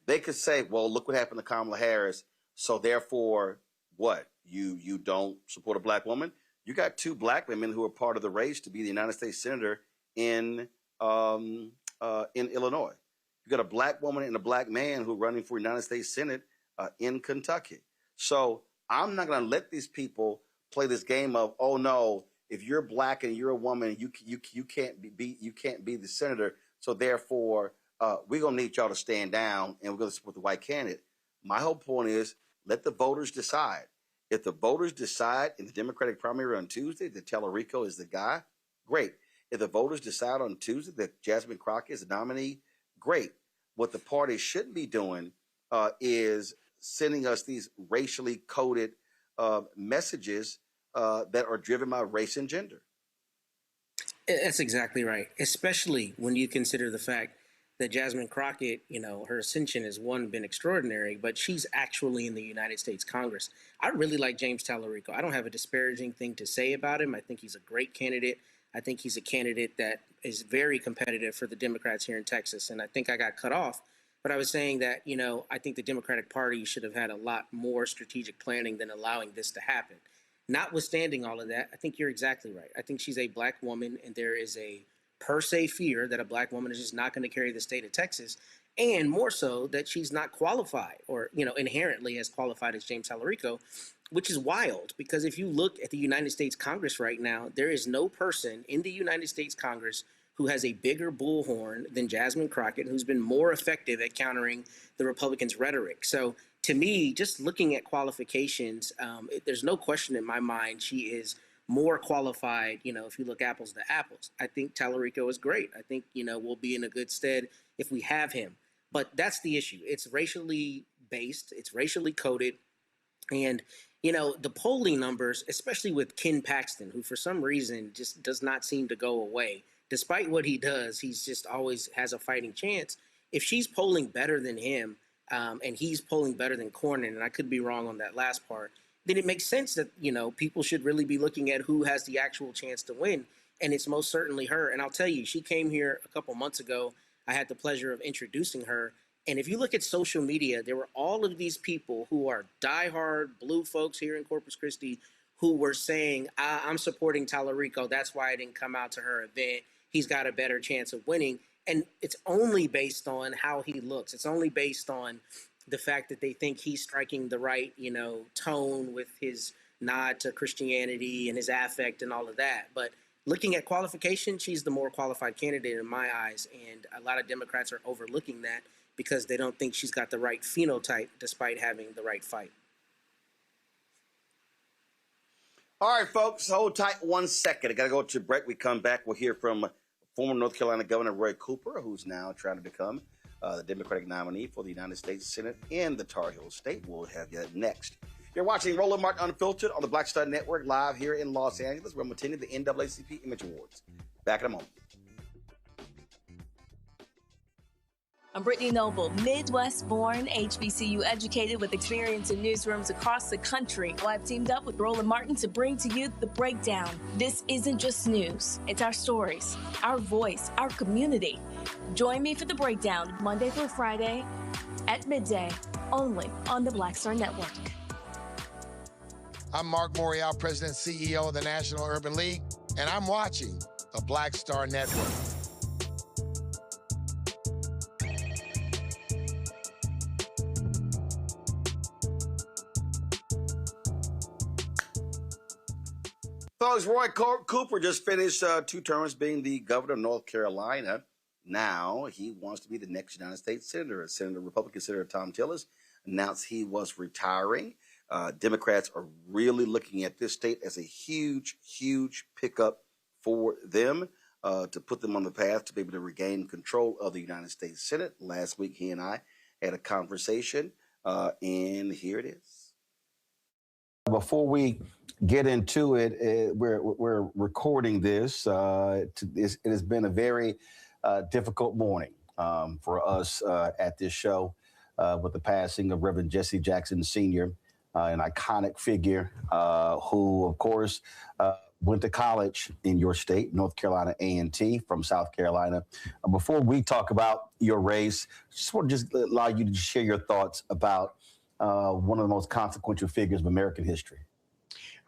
They could say, well, look what happened to Kamala Harris, so therefore what? You don't support a black woman? You got two black women who are part of the race to be the United States Senator in Illinois. You got a black woman and a black man who are running for United States Senate in Kentucky. So I'm not going to let these people play this game of, oh no, if you're black and you're a woman, you can't be the senator. So therefore, we're gonna need y'all to stand down and we're gonna support the white candidate. My whole point is, let the voters decide. If the voters decide in the Democratic primary on Tuesday that Tallarico is the guy, great. If the voters decide on Tuesday that Jasmine Crockett is the nominee, great. What the party shouldn't be doing is sending us these racially coded messages that are driven by race and gender.
That's exactly right, especially when you consider the fact that Jasmine Crockett, her ascension has, been extraordinary, but she's actually in the United States Congress. I really like James Tallarico. I don't have a disparaging thing to say about him. I think he's a great candidate. I think he's a candidate that is very competitive for the Democrats here in Texas. And I think I got cut off, but I was saying that, I think the Democratic Party should have had a lot more strategic planning than allowing this to happen. Notwithstanding all of that, I think you're exactly right. I think she's a black woman, and there is a per se fear that a black woman is just not going to carry the state of Texas, and more so that she's not qualified or, inherently as qualified as James Tallarico, which is wild, because if you look at the United States Congress right now, there is no person in the United States Congress who has a bigger bullhorn than Jasmine Crockett, who's been more effective at countering the Republicans' rhetoric. So to me, just looking at qualifications, there's no question in my mind she is more qualified, if you look apples to apples. I think Tallarico is great. I think, we'll be in a good stead if we have him. But that's the issue. It's racially based. It's racially coded. And, the polling numbers, especially with Ken Paxton, who for some reason just does not seem to go away. Despite what he does, he's just always has a fighting chance. If she's polling better than him, and he's polling better than Cornyn, and I could be wrong on that last part, then it makes sense that, people should really be looking at who has the actual chance to win. And it's most certainly her. And I'll tell you, she came here a couple months ago. I had the pleasure of introducing her. And if you look at social media, there were all of these people who are diehard blue folks here in Corpus Christi who were saying, I'm supporting Tallarico. That's why I didn't come out to her event. He's got a better chance of winning. And it's only based on how he looks. It's only based on the fact that they think he's striking the right, tone with his nod to Christianity and his affect and all of that. But looking at qualification, she's the more qualified candidate in my eyes. And a lot of Democrats are overlooking that because they don't think she's got the right phenotype despite having the right fight.
All right, folks, hold tight 1 second. I got to go to break. We come back. We'll hear from former North Carolina Governor Roy Cooper, who's now trying to become the Democratic nominee for the United States Senate in the Tar Heel State. We'll have you next. You're watching Roland Martin Unfiltered on the Black Star Network live here in Los Angeles. We're attending the NAACP Image Awards. Back in a moment.
I'm Brittany Noble, Midwest-born, HBCU educated with experience in newsrooms across the country. Well, I've teamed up with Roland Martin to bring to you The Breakdown. This isn't just news. It's our stories, our voice, our community. Join me for The Breakdown, Monday through Friday at midday, only on the Black Star Network.
I'm Mark Morial, President and CEO of the National Urban League, and I'm watching the Black Star Network.
Folks, Roy Cooper just finished 2 terms being the governor of North Carolina. Now he wants to be the next United States Senator. Republican Senator Tom Tillis announced he was retiring. Democrats are really looking at this state as a huge, huge pickup for them to put them on the path to be able to regain control of the United States Senate. Last week, he and I had a conversation, and here it is.
Before we get into it, we're recording this. It has been a very difficult morning for us at this show with the passing of Reverend Jesse Jackson Sr., an iconic figure who, of course, went to college in your state, North Carolina A&T from South Carolina. Before we talk about your race, just want to allow you to share your thoughts about one of the most consequential figures of American history.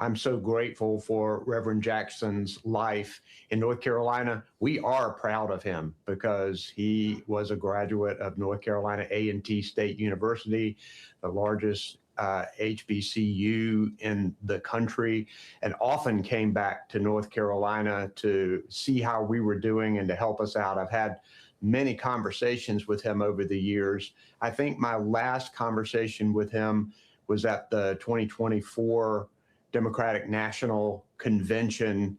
I'm so grateful for Reverend Jackson's life in North Carolina. We are proud of him because he was a graduate of North Carolina A&T State University, the largest HBCU in the country, and often came back to North Carolina to see how we were doing and to help us out. I've had many conversations with him over the years. I think my last conversation with him was at the 2024 Democratic National Convention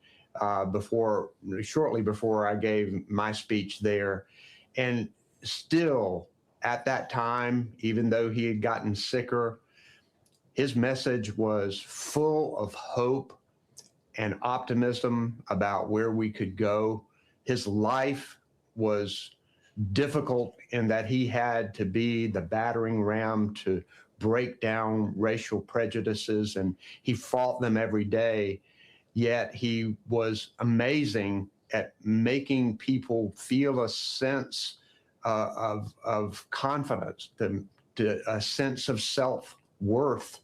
shortly before I gave my speech there. And still at that time, even though he had gotten sicker, his message was full of hope and optimism about where we could go. His life was difficult in that he had to be the battering ram to break down racial prejudices, and he fought them every day. Yet he was amazing at making people feel a sense of confidence, a sense of self-worth.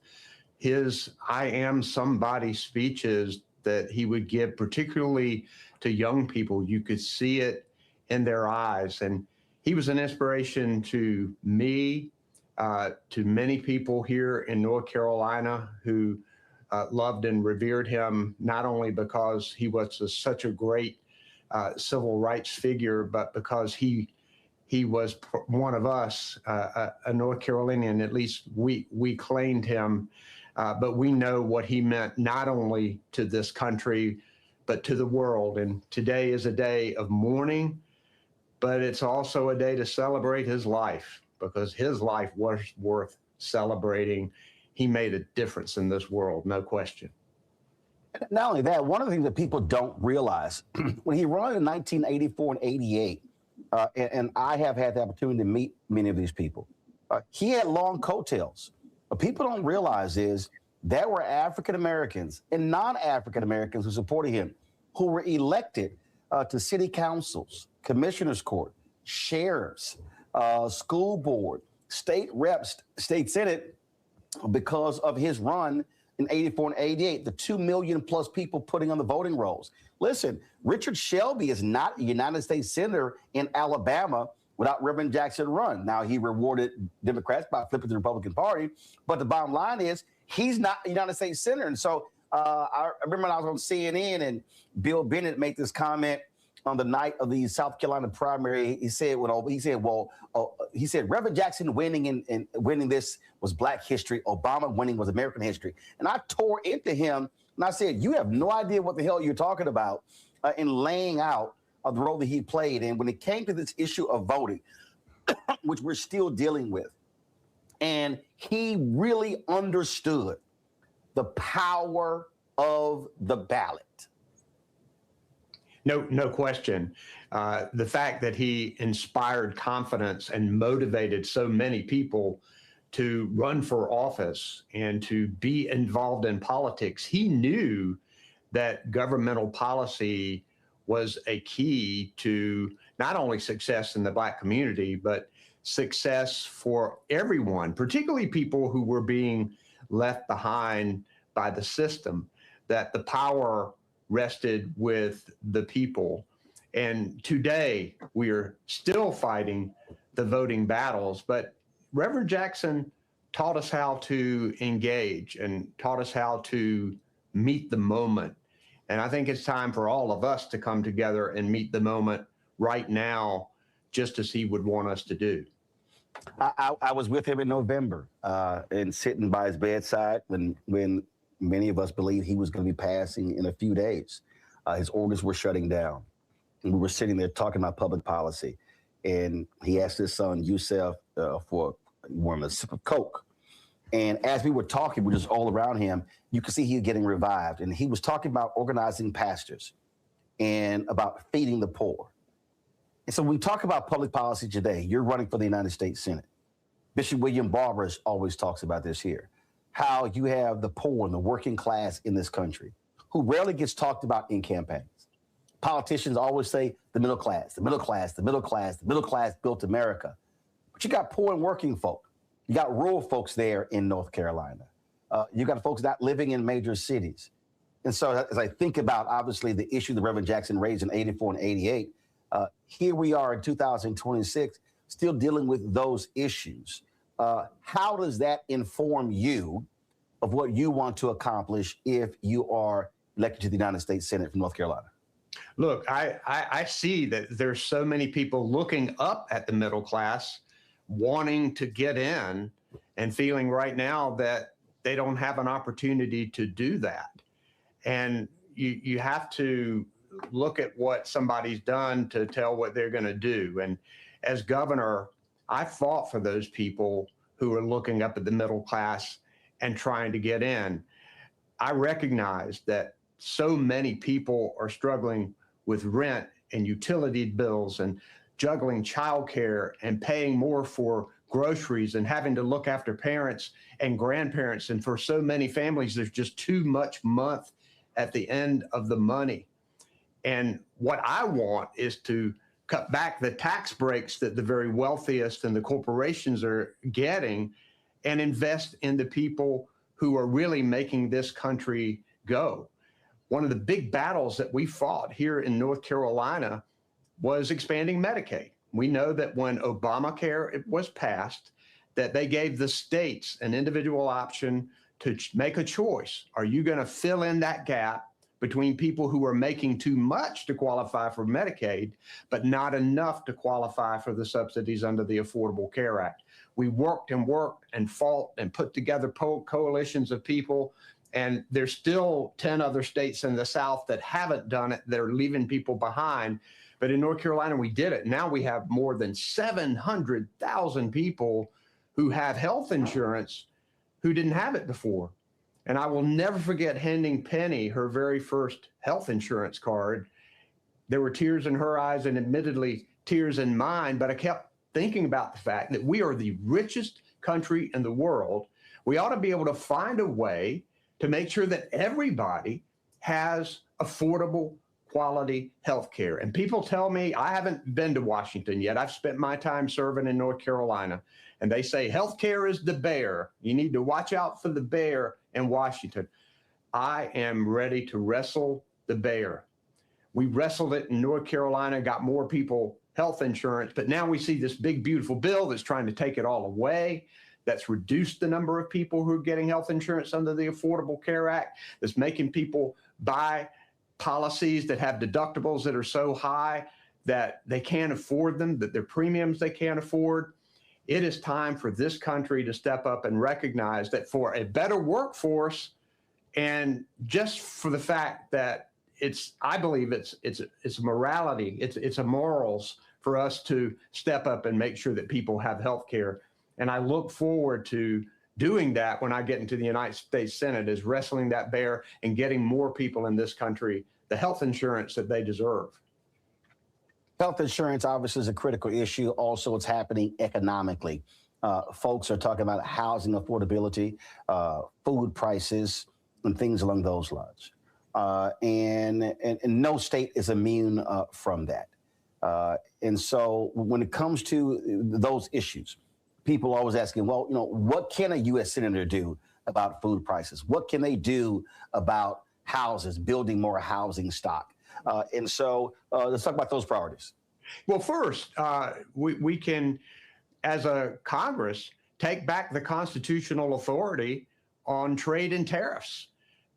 His I am somebody speeches that he would give, particularly to young people, you could see it in their eyes. And he was an inspiration to me, to many people here in North Carolina who loved and revered him, not only because he was such a great civil rights figure, but because he was one of us, a North Carolinian. At least we claimed him, but we know what he meant not only to this country, but to the world. And today is a day of mourning, but it's also a day to celebrate his life, because his life was worth celebrating. He made a difference in this world, no question.
Not only that, one of the things that people don't realize, when he ran in 1984 and 88, and I have had the opportunity to meet many of these people, he had long coattails. What people don't realize is there were African Americans and non-African Americans who supported him, who were elected to city councils, commissioners court, sheriffs, school board, state reps, state senate, because of his run in 84 and 88, the 2 million plus people putting on the voting rolls. Listen, Richard Shelby is not a United States Senator in Alabama without Reverend Jackson run. Now, he rewarded Democrats by flipping the Republican Party, but the bottom line is he's not a United States Senator. And so I remember when I was on CNN and Bill Bennett made this comment on the night of the South Carolina primary, he said, Reverend Jackson winning and winning this was Black history. Obama winning was American history. And I tore into him and I said, you have no idea what the hell you're talking about in laying out the role that he played. And when it came to this issue of voting, which we're still dealing with, and he really understood the power of the ballot.
No question. The fact that he inspired confidence and motivated so many people to run for office and to be involved in politics, he knew that governmental policy was a key to not only success in the Black community, but success for everyone, particularly people who were being left behind by the system, that the power rested with the people. And today we are still fighting the voting battles, but Reverend Jackson taught us how to engage and taught us how to meet the moment. And I think it's time for all of us to come together and meet the moment right now, just as he would want us to do.
I was with him in November and sitting by his bedside when many of us believed he was going to be passing in a few days. His orders were shutting down. And we were sitting there talking about public policy. And he asked his son, Yusef, for one of a sip of Coke. And as we were talking, we're just all around him, you could see he was getting revived. And he was talking about organizing pastors and about feeding the poor. And so when we talk about public policy today, you're running for the United States Senate. Bishop William Barber always talks about this here, how you have the poor and the working class in this country who rarely gets talked about in campaigns. Politicians always say the middle class, the middle class, the middle class, the middle class built America. But you got poor and working folk. You got rural folks there in North Carolina. You got folks not living in major cities. And so as I think about, obviously, the issue that Reverend Jackson raised in 84 and 88, here we are in 2026, still dealing with those issues. How does that inform you of what you want to accomplish if you are elected to the United States Senate from North Carolina?
Look, I see that there's so many people looking up at the middle class, wanting to get in and feeling right now that they don't have an opportunity to do that. And you have to look at what somebody's done to tell what they're going to do. And as governor, I fought for those people who are looking up at the middle class and trying to get in. I recognize that so many people are struggling with rent and utility bills and juggling childcare and paying more for groceries and having to look after parents and grandparents. And for so many families, there's just too much month at the end of the money. And what I want is to cut back the tax breaks that the very wealthiest and the corporations are getting and invest in the people who are really making this country go. One of the big battles that we fought here in North Carolina was expanding Medicaid. We know that when Obamacare was passed, that they gave the states an individual option to make a choice. Are you going to fill in that gap between people who are making too much to qualify for Medicaid, but not enough to qualify for the subsidies under the Affordable Care Act? We worked and fought and put together coalitions of people, and there's still 10 other states in the South that haven't done it. They're leaving people behind. But in North Carolina, we did it. Now we have more than 700,000 people who have health insurance who didn't have it before. And I will never forget handing Penny her very first health insurance card. There were tears in her eyes and admittedly tears in mine, but I kept thinking about the fact that we are the richest country in the world. We ought to be able to find a way to make sure that everybody has affordable, quality health care. And people tell me, I haven't been to Washington yet. I've spent my time serving in North Carolina. And they say health care is the bear. You need to watch out for the bear in Washington. I am ready to wrestle the bear. We wrestled it in North Carolina, got more people health insurance, but now we see this big, beautiful bill that's trying to take it all away, that's reduced the number of people who are getting health insurance under the Affordable Care Act, that's making people buy policies that have deductibles that are so high that they can't afford them, that their premiums they can't afford. It is time for this country to step up and recognize that for a better workforce, and just for the fact that I believe it's a morality, it's a morals for us to step up and make sure that people have health care. And I look forward to doing that when I get into the United States Senate, is wrestling that bear and getting more people in this country the health insurance that they deserve.
Health insurance obviously is a critical issue. Also, it's happening economically. Folks are talking about housing affordability, food prices, and things along those lines. And no state is immune from that. And so when it comes to those issues, people are always asking, well, what can a U.S. senator do about food prices? What can they do about houses, building more housing stock? And so let's talk about those priorities.
Well, first, we can, as a Congress, take back the constitutional authority on trade and tariffs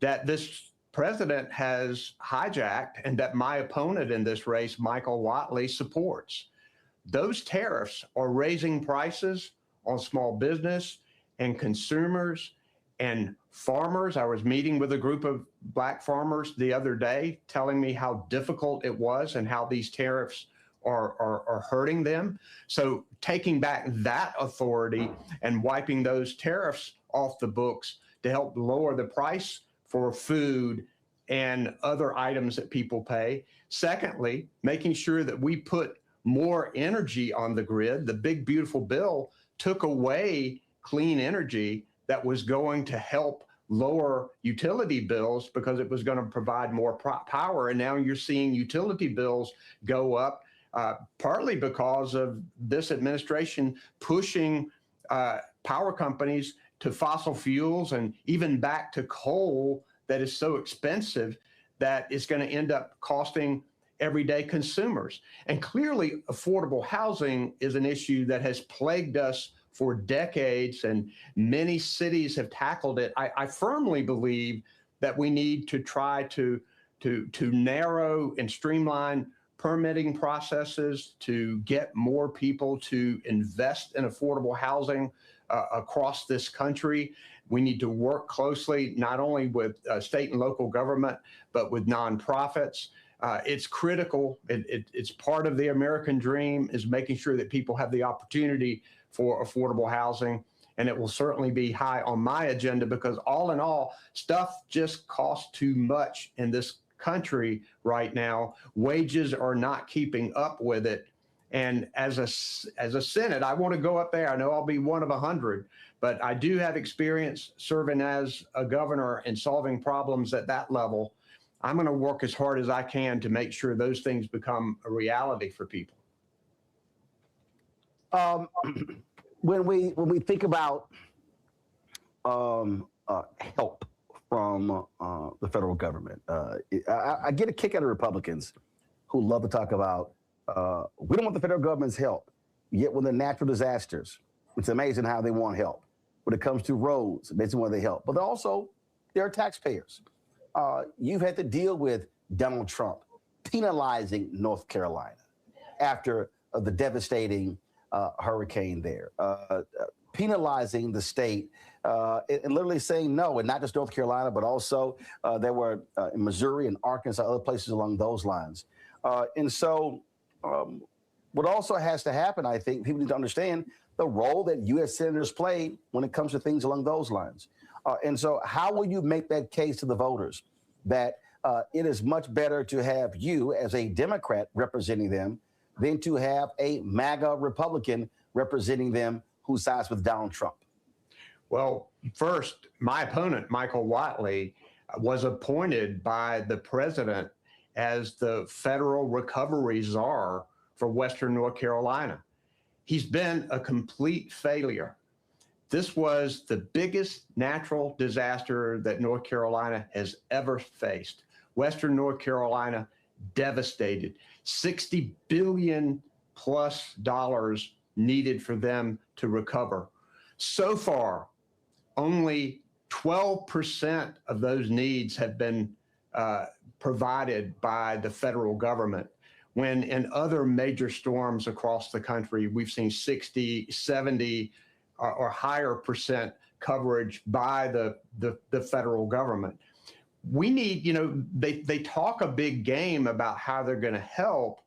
that this president has hijacked and that my opponent in this race, Michael Whatley, supports. Those tariffs are raising prices on small business and consumers and farmers. I was meeting with a group of Black farmers the other day, telling me how difficult it was and how these tariffs are hurting them. So taking back that authority and wiping those tariffs off the books to help lower the price for food and other items that people pay. Secondly, making sure that we put more energy on the grid. The big, beautiful bill took away clean energy that was going to help lower utility bills because it was going to provide more power. And now you're seeing utility bills go up, partly because of this administration pushing power companies to fossil fuels and even back to coal that is so expensive that it's going to end up costing everyday consumers. And clearly, affordable housing is an issue that has plagued us for decades, and many cities have tackled it. I firmly believe that we need to try to narrow and streamline permitting processes to get more people to invest in affordable housing across this country. We need to work closely not only with state and local government, but with nonprofits. It's critical. It's part of the American dream, is making sure that people have the opportunity for affordable housing. And it will certainly be high on my agenda because all in all, stuff just costs too much in this country right now. Wages are not keeping up with it. And as a Senate, I want to go up there. I know I'll be one of 100, but I do have experience serving as a governor and solving problems at that level. I'm going to work as hard as I can to make sure those things become a reality for people.
When we think about help from the federal government, I get a kick out of Republicans who love to talk about we don't want the federal government's help. Yet when the natural disasters, it's amazing how they want help. When it comes to roads, it's amazing why they help. But they're taxpayers. You've had to deal with Donald Trump penalizing North Carolina after the devastating hurricane there, penalizing the state and literally saying no, and not just North Carolina, but also there were in Missouri and Arkansas, other places along those lines. And so what also has to happen, I think, people need to understand the role that U.S. senators play when it comes to things along those lines. And so how will you make that case to the voters that it is much better to have you as a Democrat representing them than to have a MAGA Republican representing them who sides with Donald Trump?
Well, first, my opponent, Michael Whatley, was appointed by the president as the federal recovery czar for Western North Carolina. He's been a complete failure. This was the biggest natural disaster that North Carolina has ever faced. Western North Carolina devastated. $60 billion plus needed for them to recover. So far, only 12% of those needs have been provided by the federal government, when in other major storms across the country, we've seen 60, 70 or higher percent coverage by the federal government. We need, they talk a big game about how they're going to help,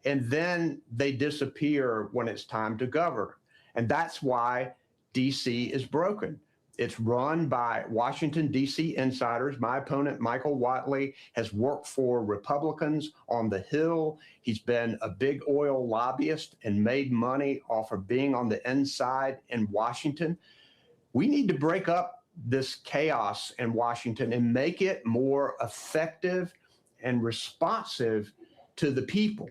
and then they disappear when it's time to govern. And that's why DC is broken. It's run by Washington, D.C. insiders. My opponent, Michael Whatley, has worked for Republicans on the Hill. He's been a big oil lobbyist and made money off of being on the inside in Washington. We need to break up this chaos in Washington and make it more effective and responsive to the people.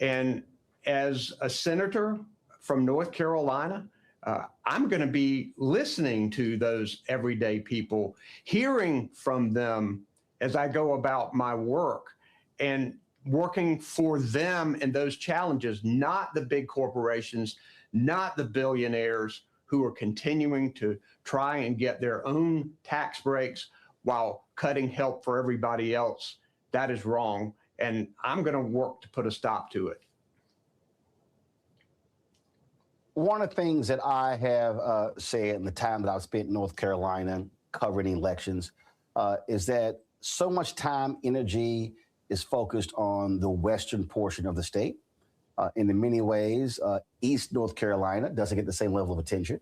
And as a senator from North Carolina, I'm going to be listening to those everyday people, hearing from them as I go about my work and working for them and those challenges, not the big corporations, not the billionaires who are continuing to try and get their own tax breaks while cutting help for everybody else. That is wrong. And I'm going to work to put a stop to it.
One of the things that I have said in the time that I've spent in North Carolina covering elections is that so much time, energy is focused on the western portion of the state. In many ways, East North Carolina doesn't get the same level of attention.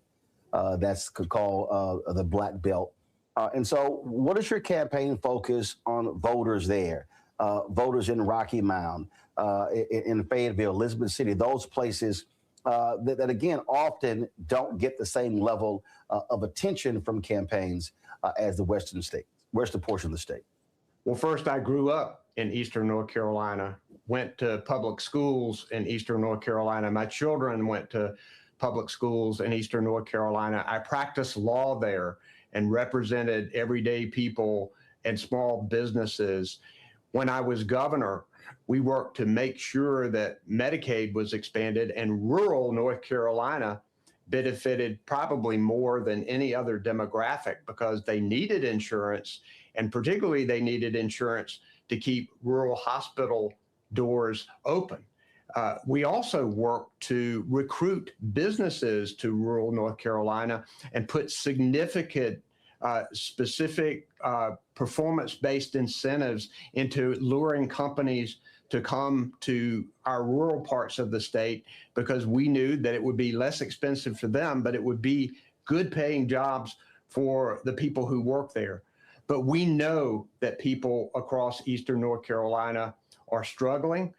That's called the Black Belt. And so what is your campaign focus on voters there? Voters in Rocky Mount, in Fayetteville, Elizabeth City, those places that again, often don't get the same level of attention from campaigns as the western portion of the state?
Well, first, I grew up in Eastern North Carolina, went to public schools in Eastern North Carolina. My children went to public schools in Eastern North Carolina. I practiced law there and represented everyday people and small businesses. When I was governor, we worked to make sure that Medicaid was expanded, and rural North Carolina benefited probably more than any other demographic because they needed insurance, and particularly they needed insurance to keep rural hospital doors open. We also worked to recruit businesses to rural North Carolina and put significant specific performance-based incentives into luring companies to come to our rural parts of the state because we knew that it would be less expensive for them, but it would be good paying jobs for the people who work there. But we know that people across Eastern North Carolina are struggling.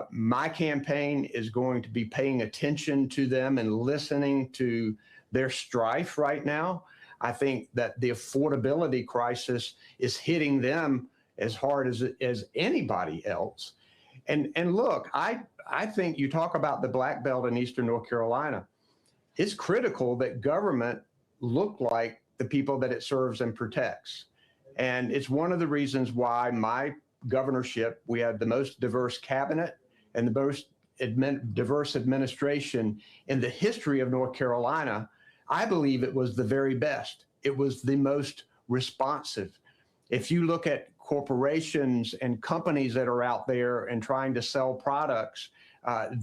My campaign is going to be paying attention to them and listening to their strife right now. I think that the affordability crisis is hitting them as hard as anybody else. And look, I think you talk about the Black Belt in Eastern North Carolina. It's critical that government look like the people that it serves and protects. And it's one of the reasons why my governorship, we had the most diverse cabinet and the most diverse administration in the history of North Carolina. I believe it was the very best. It was the most responsive. If you look at corporations and companies that are out there and trying to sell products,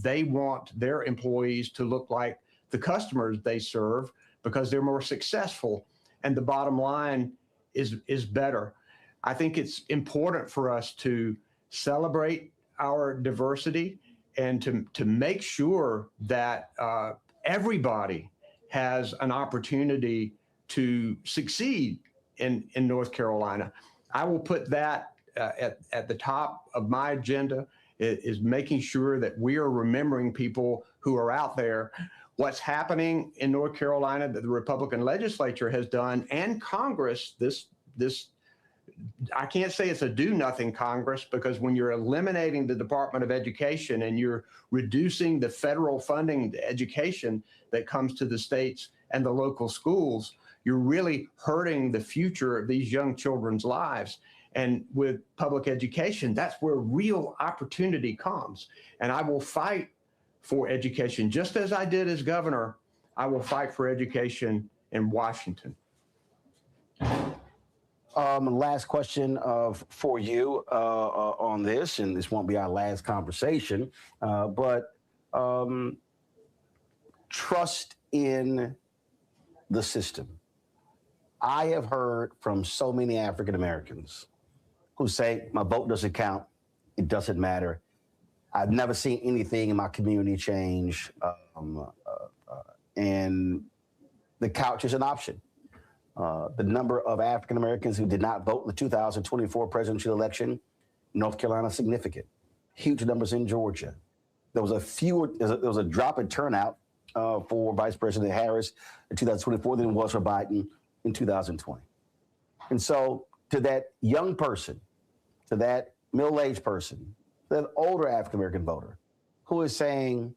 they want their employees to look like the customers they serve because they're more successful and the bottom line is better. I think it's important for us to celebrate our diversity and to make sure that everybody has an opportunity to succeed in North Carolina. I will put that at the top of my agenda, is making sure that we are remembering people who are out there. What's happening in North Carolina that the Republican legislature has done and Congress, this I can't say it's a do-nothing Congress, because when you're eliminating the Department of Education and you're reducing the federal funding to education that comes to the states and the local schools, you're really hurting the future of these young children's lives. And with public education, that's where real opportunity comes. And I will fight for education, just as I did as governor. I will fight for education in Washington.
Last question for you on this, and this won't be our last conversation, but trust in the system. I have heard from so many African Americans who say, my vote doesn't count, it doesn't matter. I've never seen anything in my community change, and the couch is an option. The number of African Americans who did not vote in the 2024 presidential election, North Carolina, significant. Huge numbers in Georgia. There was a drop in turnout for Vice President Harris in 2024 than it was for Biden in 2020. And so to that young person, to that middle-aged person, that older African-American voter who is saying,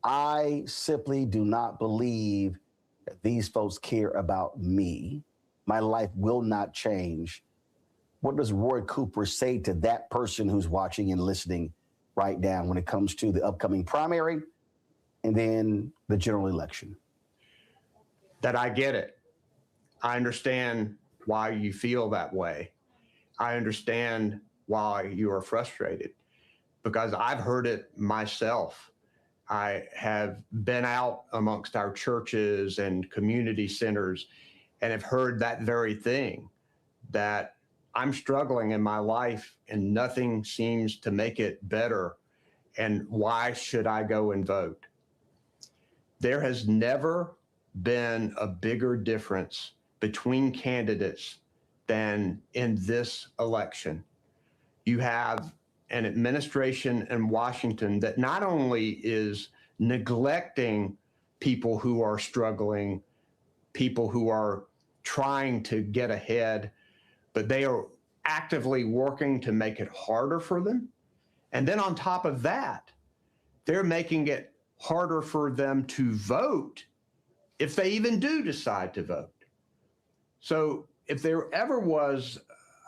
I simply do not believe that these folks care about me. My life will not change. What does Roy Cooper say to that person who's watching and listening right now when it comes to the upcoming primary and then the general election?
That I get it. I understand why you feel that way. I understand why you are frustrated, because I've heard it myself. I have been out amongst our churches and community centers and have heard that very thing, that I'm struggling in my life and nothing seems to make it better. And why should I go and vote? There has never been a bigger difference between candidates than in this election. You have an administration in Washington that not only is neglecting people who are struggling, people who are trying to get ahead, but they are actively working to make it harder for them. And then on top of that, they're making it harder for them to vote if they even do decide to vote. So if there ever was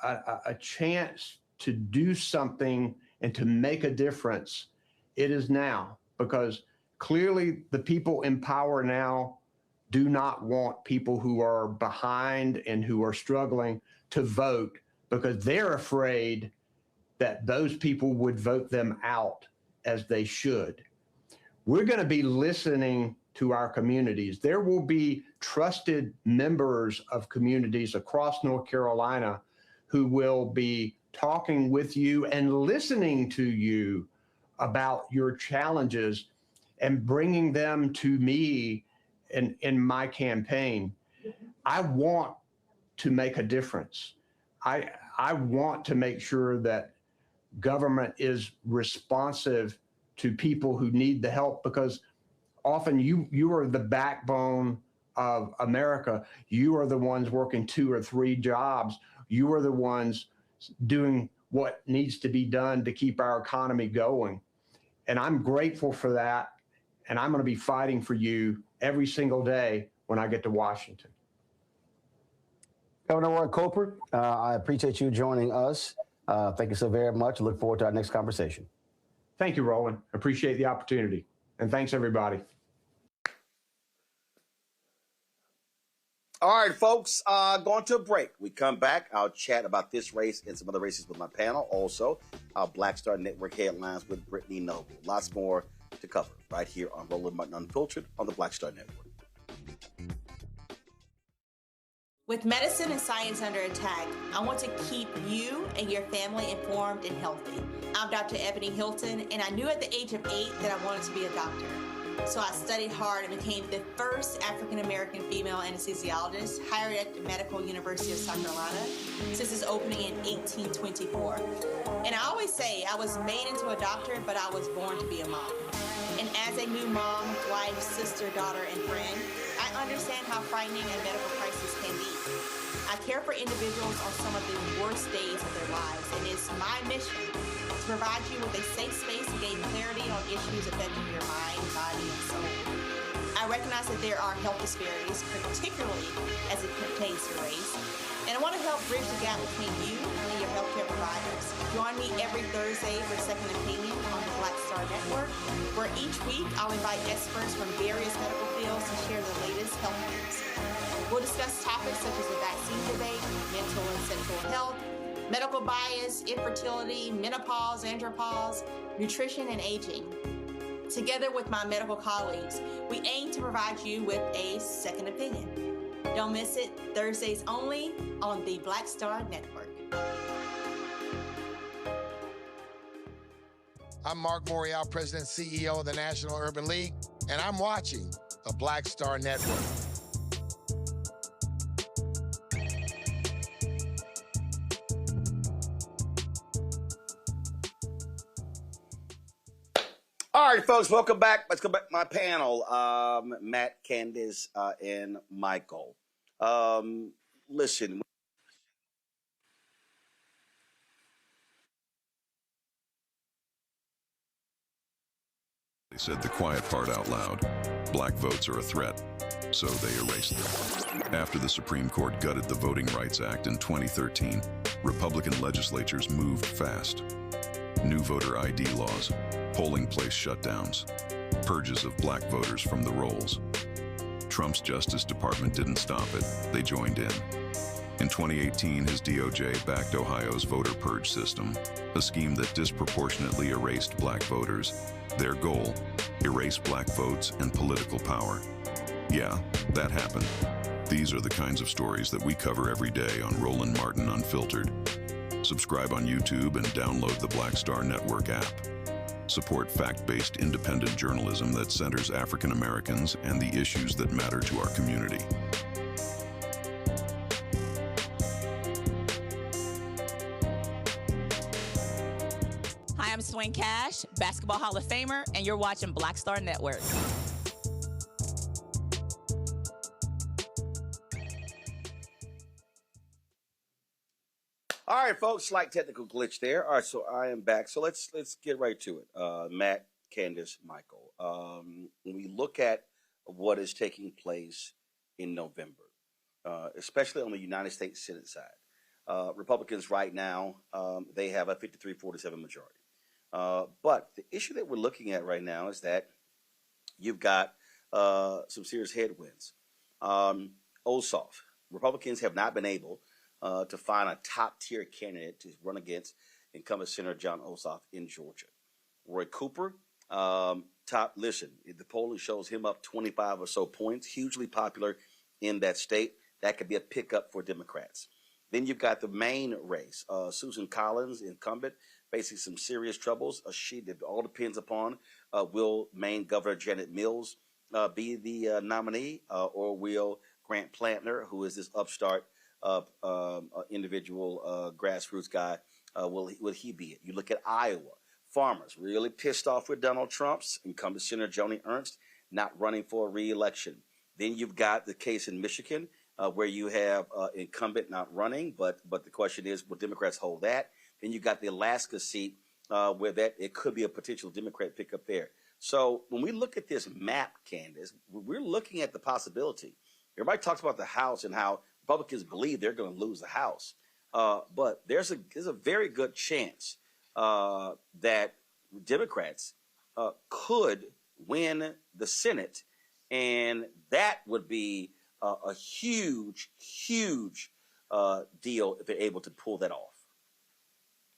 a chance to do something and to make a difference, it is now, because clearly the people in power now do not want people who are behind and who are struggling to vote, because they're afraid that those people would vote them out as they should. We're going to be listening to our communities. There will be trusted members of communities across North Carolina who will be talking with you and listening to you about your challenges and bringing them to me in my campaign. I want to make a difference. I want to make sure that government is responsive to people who need the help, because often you are the backbone of America. You are the ones working 2 or 3 jobs. You are the ones doing what needs to be done to keep our economy going. And I'm grateful for that. And I'm going to be fighting for you every single day when I get to Washington.
Governor Roy Cooper, I appreciate you joining us. Thank you so very much. Look forward to our next conversation.
Thank you, Roland. Appreciate the opportunity. And thanks, everybody.
All right, folks, going to a break. We come back. I'll chat about this race and some other races with my panel. Also, our Black Star Network headlines with Brittany Noble. Lots more to cover right here on Roland Martin Unfiltered on the Black Star Network.
With medicine and science under attack, I want to keep you and your family informed and healthy. I'm Dr. Ebony Hilton, and I knew at the age of 8 that I wanted to be a doctor. So I studied hard and became the first African-American female anesthesiologist hired at the Medical University of South Carolina since its opening in 1824. And I always say I was made into a doctor, but I was born to be a mom. And as a new mom, wife, sister, daughter, and friend, I understand how frightening a medical crisis can be. I care for individuals on some of the worst days of their lives, and it's my mission to provide you with a safe space to gain clarity on issues affecting your mind, body, and soul. I recognize that there are health disparities, particularly as it pertains to race, and I want to help bridge the gap between you and your healthcare providers. Join me every Thursday for Second Opinion on the Black Star Network, where each week I'll invite experts from various medical fields to share the latest health news. We'll discuss topics such as the vaccine debate, mental and sexual health, medical bias, infertility, menopause, andropause, nutrition, and aging. Together with my medical colleagues, we aim to provide you with a second opinion. Don't miss it, Thursdays only on the Black Star Network.
I'm Mark Morial, President and CEO of the National Urban League, and I'm watching the Black Star Network.
All right, folks, welcome back. Let's go back to my panel, Matt, Candace, and Michael. Listen.
They said the quiet part out loud. Black votes are a threat, so they erased them. After the Supreme Court gutted the Voting Rights Act in 2013, Republican legislatures moved fast. New voter ID laws, polling place shutdowns, purges of black voters from the rolls. Trump's Justice Department didn't stop it, they joined in. In 2018, his DOJ backed Ohio's voter purge system, a scheme that disproportionately erased black voters. Their goal, erase black votes and political power. Yeah, that happened. These are the kinds of stories that we cover every day on Roland Martin Unfiltered. Subscribe on YouTube and download the Black Star Network app. Support fact-based independent journalism that centers African Americans and the issues that matter to our community.
Hi, I'm Swing Cash, Basketball Hall of Famer, and you're watching Black Star Network.
All right, folks, slight technical glitch there. All right, so I am back. So let's get right to it. Matt, Candace, Michael. When we look at what is taking place in November, especially on the United States Senate side, Republicans right now, they have a 53-47 majority. But the issue that we're looking at right now is that you've got some serious headwinds. Ossoff, Republicans have not been able to find a top-tier candidate to run against incumbent Senator John Ossoff in Georgia. Roy Cooper, the polling shows him up 25 or so points, hugely popular in that state. That could be a pickup for Democrats. Then you've got the Maine race. Susan Collins, incumbent, facing some serious troubles. It all depends upon will Maine Governor Janet Mills be the nominee, or will Grant Plantner, who is this upstart individual grassroots guy, will he be it? You look at Iowa. Farmers really pissed off with Donald Trump's incumbent Senator Joni Ernst not running for re-election. Then you've got the case in Michigan where you have incumbent not running, but the question is, will Democrats hold that? Then you've got the Alaska seat where that it could be a potential Democrat pickup there. So when we look at this map, Candace, we're looking at the possibility. Everybody talks about the House and how Republicans believe they're going to lose the House. But there's a very good chance that Democrats could win the Senate, and that would be a huge, huge deal if they're able to pull that off.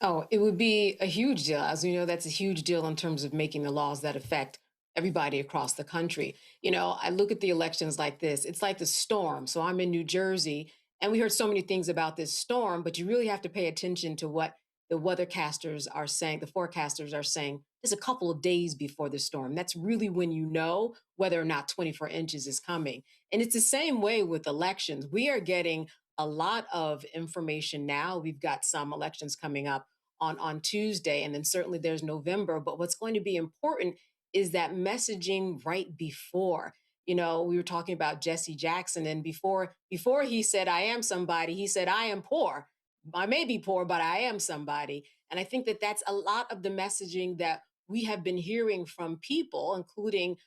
Oh, it would be a huge deal. As we know, that's a huge deal in terms of making the laws that affect everybody across the country. You know, I look at the elections like this. It's like the storm. So I'm in New Jersey, and we heard so many things about this storm, but you really have to pay attention to what the weathercasters are saying, the forecasters are saying, just a couple of days before the storm. That's really when you know whether or not 24 inches is coming. And it's the same way with elections. We are getting a lot of information now. We've got some elections coming up on Tuesday, and then certainly there's November. But what's going to be important is that messaging right before. You know, we were talking about Jesse Jackson, and before he said, I am somebody, he said, I am poor. I may be poor, but I am somebody. And I think that that's a lot of the messaging that we have been hearing from people, including,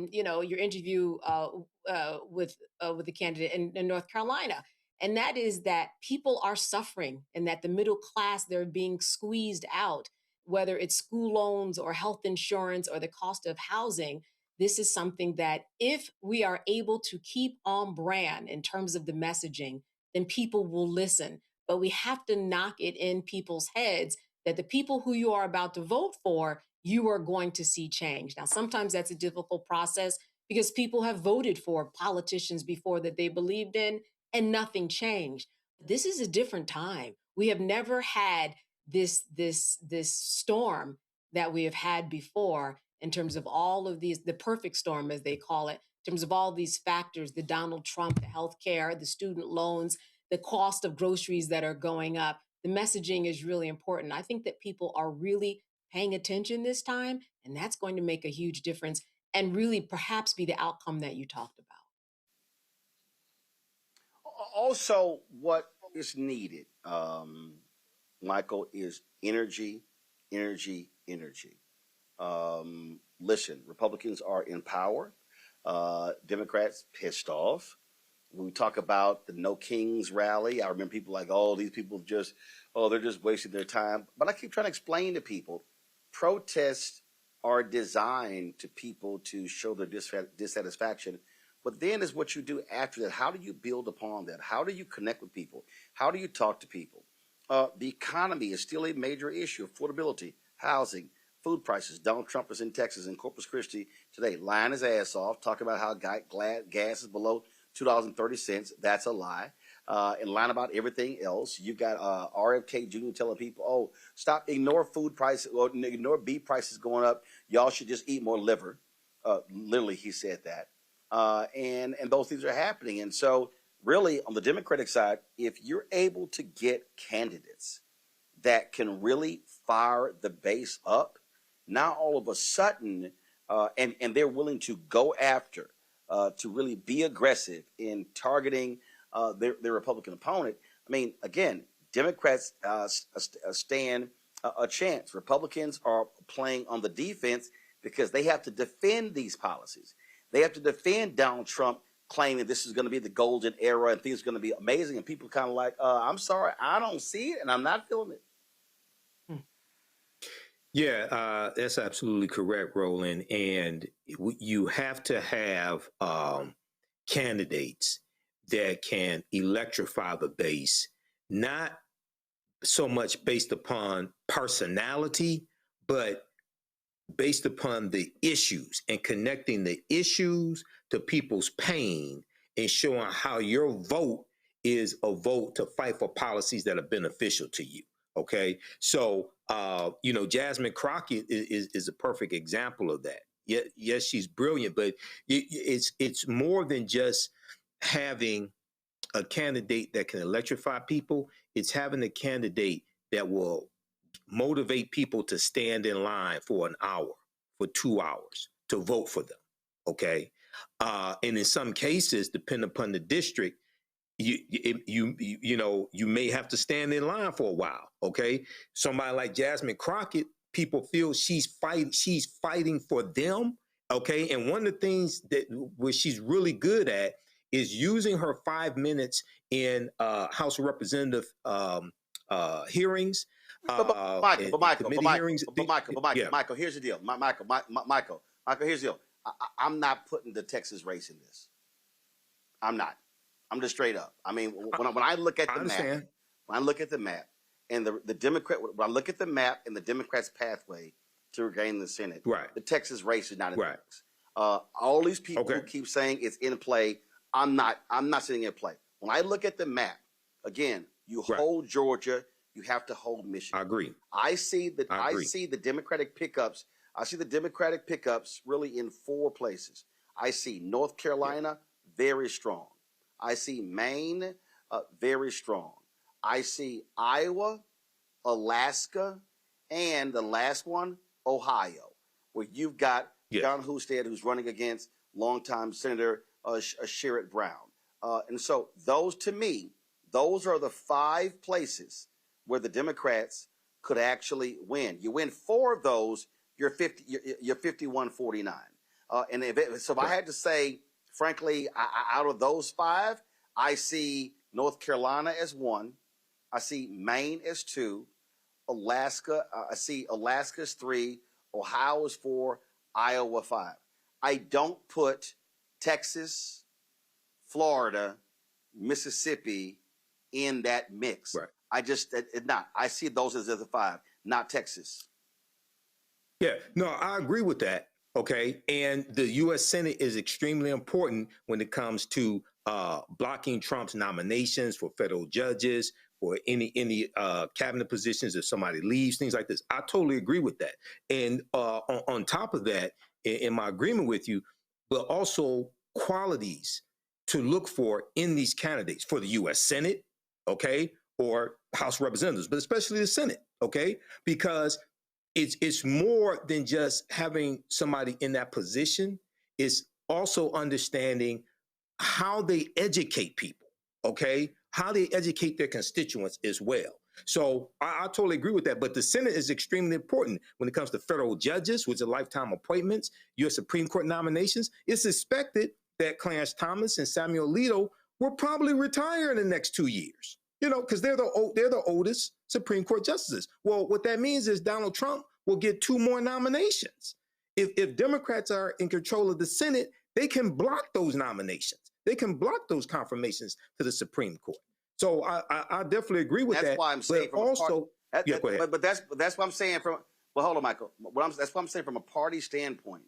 you know, your interview with the candidate in North Carolina. And that is that people are suffering and that the middle class, they're being squeezed out, whether it's school loans or health insurance or the cost of housing. This is something that if we are able to keep on brand in terms of the messaging, then people will listen. But we have to knock it in people's heads that the people who you are about to vote for, you are going to see change. Now, sometimes that's a difficult process because people have voted for politicians before that they believed in and nothing changed. This is a different time. We have never had this storm that we have had before in terms of all of these, the perfect storm, as they call it, in terms of all these factors, the Donald Trump, the healthcare, the student loans, the cost of groceries that are going up. The messaging is really important. I think that people are really paying attention this time, and that's going to make a huge difference and really perhaps be the outcome that you talked about.
Also, what is needed, Michael, is energy, energy, energy. Listen, Republicans are in power. Democrats pissed off. When we talk about the No Kings rally, I remember people like, oh, these people just, oh, they're just wasting their time. But I keep trying to explain to people, protests are designed to people to show their dissatisfaction. But then is what you do after that. How do you build upon that? How do you connect with people? How do you talk to people? The economy is still a major issue. Affordability, housing, food prices. Donald Trump is in Texas, in Corpus Christi today, lying his ass off, talking about how gas is below $2.30. That's a lie. And lying about everything else. You got RFK Jr. telling people, oh, stop, ignore food prices, or ignore beef prices going up. Y'all should just eat more liver. Literally, he said that. And those things are happening. And so really on the Democratic side, if you're able to get candidates that can really fire the base up, now all of a sudden, and they're willing to go after, to really be aggressive in targeting their Republican opponent. I mean, again, Democrats stand a chance. Republicans are playing on the defense because they have to defend these policies. They have to defend Donald Trump claiming this is going to be the golden era and things are going to be amazing. And people kind of like, I'm sorry, I don't see it and I'm not feeling it.
Yeah, that's absolutely correct, Roland. And you have to have candidates that can electrify the base, not so much based upon personality, but based upon the issues and connecting the issues to people's pain and showing how your vote is a vote to fight for policies that are beneficial to you. Okay. So, Jasmine Crockett is a perfect example of that. Yes, she's brilliant, but it's more than just having a candidate that can electrify people. It's having a candidate that will motivate people to stand in line for an hour, for 2 hours to vote for them. Okay. And in some cases, depending upon the district, you may have to stand in line for a while. Okay. Somebody like Jasmine Crockett, people feel she's fighting for them. Okay. And one of the things where she's really good at is using her 5 minutes in House of Representative hearings.
Michael, here's the deal. Michael, here's the deal. I'm not putting the Texas race in this. I'm not. I'm just straight up. I mean, when I look at the map, and the Democrat, when I look at the map and the Democrats' pathway to regain the Senate, right? The Texas race is not in the mix. All these people who keep saying it's in play, I'm not sitting in play. When I look at the map, again, you hold Georgia. You have to hold Michigan. I agree. I see the Democratic pickups. I see the Democratic pickups really in 4 places. I see North Carolina, very strong. I see Maine, very strong. I see Iowa, Alaska, and the last one, Ohio, where you've got John Husted, who's running against longtime Senator Sherrod Brown. And so those, to me, those are the 5 places where the Democrats could actually win. You win 4 of those, you're 51-49. And if I had to say, frankly, out of those 5, I see North Carolina as 1. I see Maine as 2. Alaska, I see Alaska as 3. Ohio is 4. Iowa 5. I don't put Texas, Florida, Mississippi in that mix.
Right.
I just not. I see those as the 5, not Texas.
Yeah, no, I agree with that. Okay, and the U.S. Senate is extremely important when it comes to blocking Trump's nominations for federal judges, for any cabinet positions if somebody leaves, things like this. I totally agree with that. And on top of that, in my agreement with you, but also qualities to look for in these candidates for the U.S. Senate, okay, or House of Representatives, but especially the Senate, okay, because it's more than just having somebody in that position. It's also understanding how they educate people, okay? How they educate their constituents as well. So I totally agree with that. But the Senate is extremely important when it comes to federal judges, which are lifetime appointments, U.S. Supreme Court nominations. It's expected that Clarence Thomas and Samuel Alito will probably retire in the next 2 years. You know, because they're the oldest Supreme Court justices. Well, what that means is Donald Trump will get 2 more nominations. If Democrats are in control of the Senate, they can block those nominations. They can block those confirmations to the Supreme Court. So I definitely agree with that.
That's why I'm saying
but also,
go ahead. But that's what I'm saying from. Well, hold on, Michael. That's what I'm saying from a party standpoint.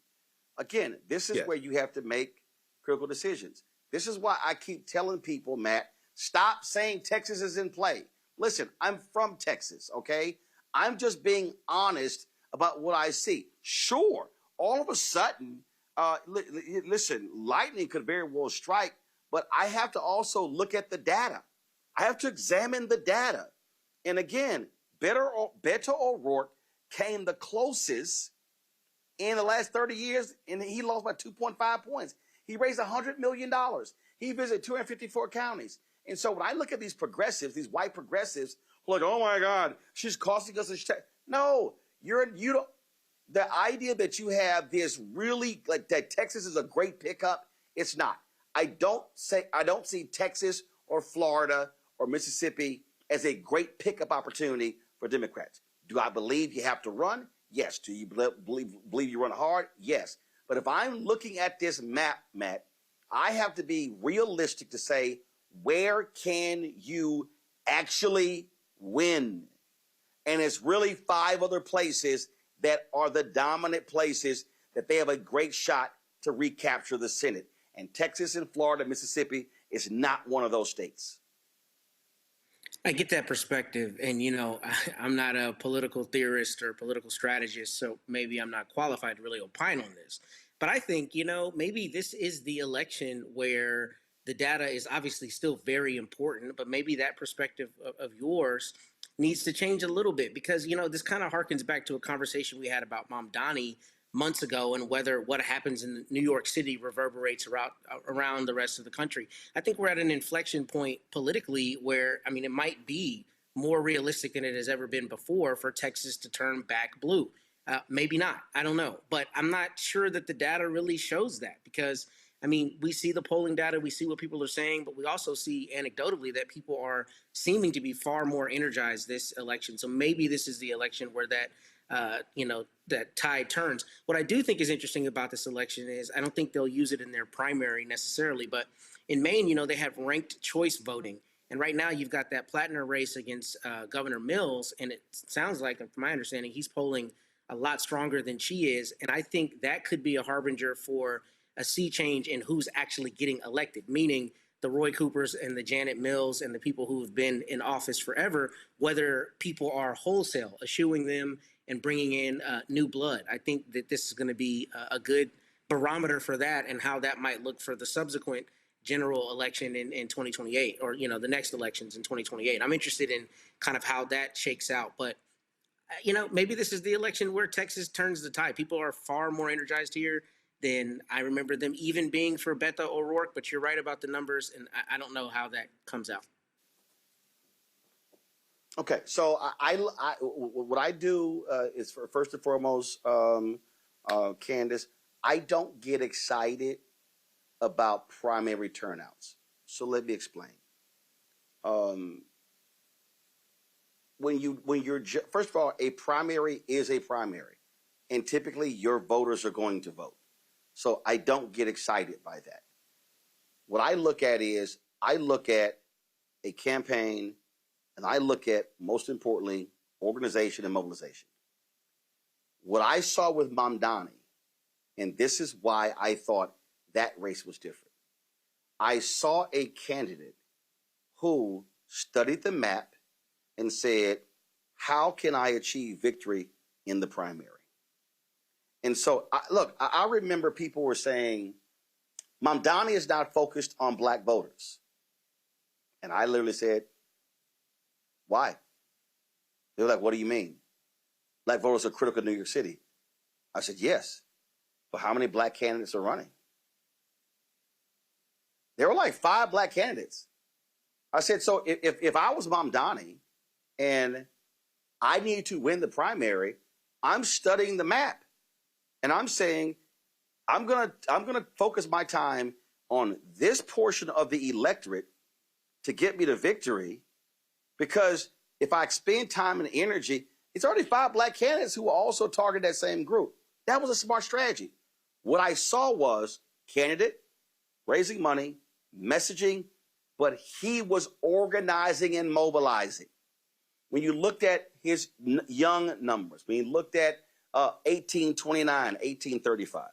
Again, this is where you have to make critical decisions. This is why I keep telling people, Matt, stop saying Texas is in play. Listen, I'm from Texas, okay? I'm just being honest about what I see. Sure, all of a sudden, listen, lightning could very well strike, but I have to also look at the data. I have to examine the data. And again, Beto O'Rourke came the closest in the last 30 years, and he lost by 2.5 points. He raised $100 million. He visited 254 counties. And so when I look at these progressives, these white progressives, who are like, oh my God, she's costing us a no, you don't. The idea that you have this really like that Texas is a great pickup, it's not. I don't see Texas or Florida or Mississippi as a great pickup opportunity for Democrats. Do I believe you have to run? Yes. Do you believe you run hard? Yes. But if I'm looking at this map, Matt, I have to be realistic to say, where can you actually win? And it's really 5 other places that are the dominant places that they have a great shot to recapture the Senate. And Texas and Florida, Mississippi is not one of those states.
I get that perspective. And, you know, I'm not a political theorist or political strategist, so maybe I'm not qualified to really opine on this. But I think, you know, maybe this is the election where the data is obviously still very important, but maybe that perspective of yours needs to change a little bit because, you know, this kind of harkens back to a conversation we had about Mamdani months ago and whether what happens in New York City reverberates around the rest of the country. I think we're at an inflection point politically where, I mean, it might be more realistic than it has ever been before for Texas to turn back blue. Maybe not. I don't know. But I'm not sure that the data really shows that because, I mean, we see the polling data, we see what people are saying, but we also see anecdotally that people are seeming to be far more energized this election. So maybe this is the election where that, you know, that tide turns. What I do think is interesting about this election is I don't think they'll use it in their primary necessarily, but in Maine, you know, they have ranked choice voting. And right now you've got that Plattner race against Governor Mills. And it sounds like, from my understanding, he's polling a lot stronger than she is. And I think that could be a harbinger for a sea change in who's actually getting elected, meaning the Roy Coopers and the Janet Mills and the people who have been in office forever, whether people are wholesale eschewing them and bringing in new blood. I think that this is going to be a good barometer for that and how that might look for the subsequent general election in 2028 or, you know, the next elections in 2028. I'm interested in kind of how that shakes out. But, you know, maybe this is the election where Texas turns the tide. People are far more energized here than I remember them even being for Beto O'Rourke. But you're right about the numbers, and I don't know how that comes out.
Okay, so what I do is first and foremost, Candace, I don't get excited about primary turnouts. So let me explain. First of all, a primary is a primary, and typically your voters are going to vote. So I don't get excited by that. What I look at is I look at a campaign, and I look at, most importantly, organization and mobilization. What I saw with Mamdani, and this is why I thought that race was different. I saw a candidate who studied the map and said, how can I achieve victory in the primary? And so, I remember people were saying, Mamdani is not focused on black voters. And I literally said, why? They were like, what do you mean? Black voters are critical in New York City. I said, yes. But how many black candidates are running? There were like 5 black candidates. I said, so if I was Mamdani and I needed to win the primary, I'm studying the map. And I'm saying, I'm gonna focus my time on this portion of the electorate to get me to victory, because if I expend time and energy, it's already 5 black candidates who also target that same group. That was a smart strategy. What I saw was candidate raising money, messaging, but he was organizing and mobilizing. When you looked at his young numbers, when you looked at 1829, 1835.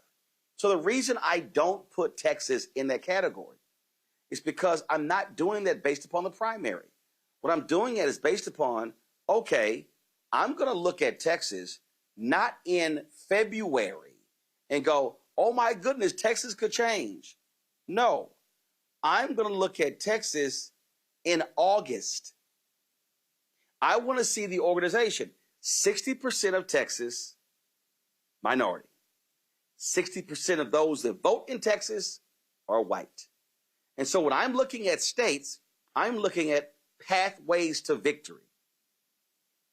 So the reason I don't put Texas in that category is because I'm not doing that based upon the primary. What I'm doing it is based upon, okay, I'm going to look at Texas not in February and go, oh my goodness, Texas could change. No, I'm going to look at Texas in August. I want to see the organization. 60% of Texas, minority. 60% of those that vote in Texas are white. And so when I'm looking at states, I'm looking at pathways to victory.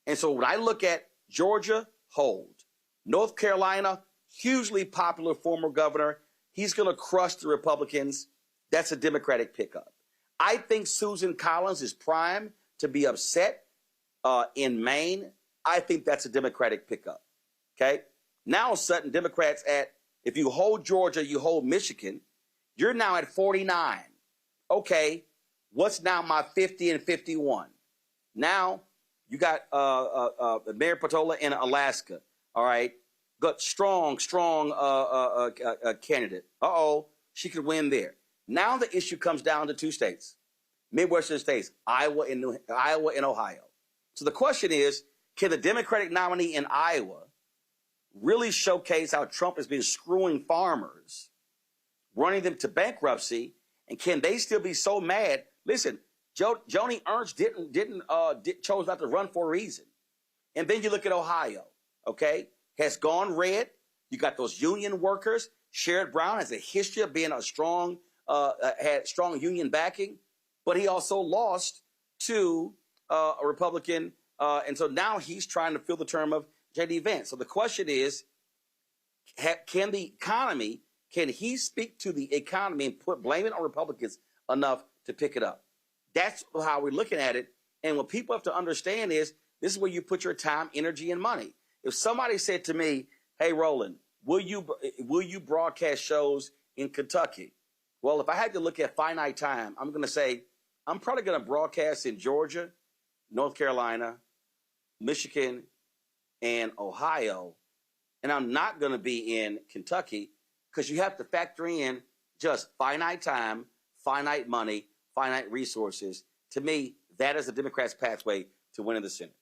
And so when I look at Georgia, hold. North Carolina, hugely popular former governor. He's going to crush the Republicans. That's a Democratic pickup. I think Susan Collins is primed to be upset in Maine. I think that's a Democratic pickup. Okay? Now, all of a sudden, Democrats if you hold Georgia, you hold Michigan, you're now at 49. Okay, what's now my 50 and 51? Now, you got Mayor Patola in Alaska. All right, got strong candidate. She could win there. Now the issue comes down to 2 states, Midwestern states, Iowa and Ohio. So the question is, can the Democratic nominee in Iowa really showcase how Trump has been screwing farmers, running them to bankruptcy, and can they still be so mad? Listen, Joni Ernst chose not to run for a reason. And then you look at Ohio, okay, has gone red. You got those union workers. Sherrod Brown has a history of being had strong union backing, but he also lost to a Republican, and so now he's trying to fill the term of J.D. Vance. So the question is, can he speak to the economy and blame it on Republicans enough to pick it up? That's how we're looking at it. And what people have to understand is, this is where you put your time, energy, and money. If somebody said to me, hey, Roland, will you broadcast shows in Kentucky? Well, if I had to look at finite time, I'm going to say, I'm probably going to broadcast in Georgia, North Carolina, Michigan, and Ohio, and I'm not going to be in Kentucky, because you have to factor in just finite time, finite money, finite resources. To me, that is the Democrats' pathway to winning the Senate.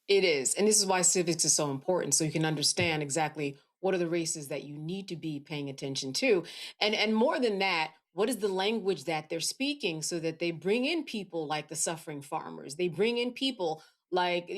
It is. And this is why civics is so important, so you can understand exactly what are the races that you need to be paying attention to. And more than that, what is the language that they're speaking, so that they bring in people like the suffering farmers. They bring in people like,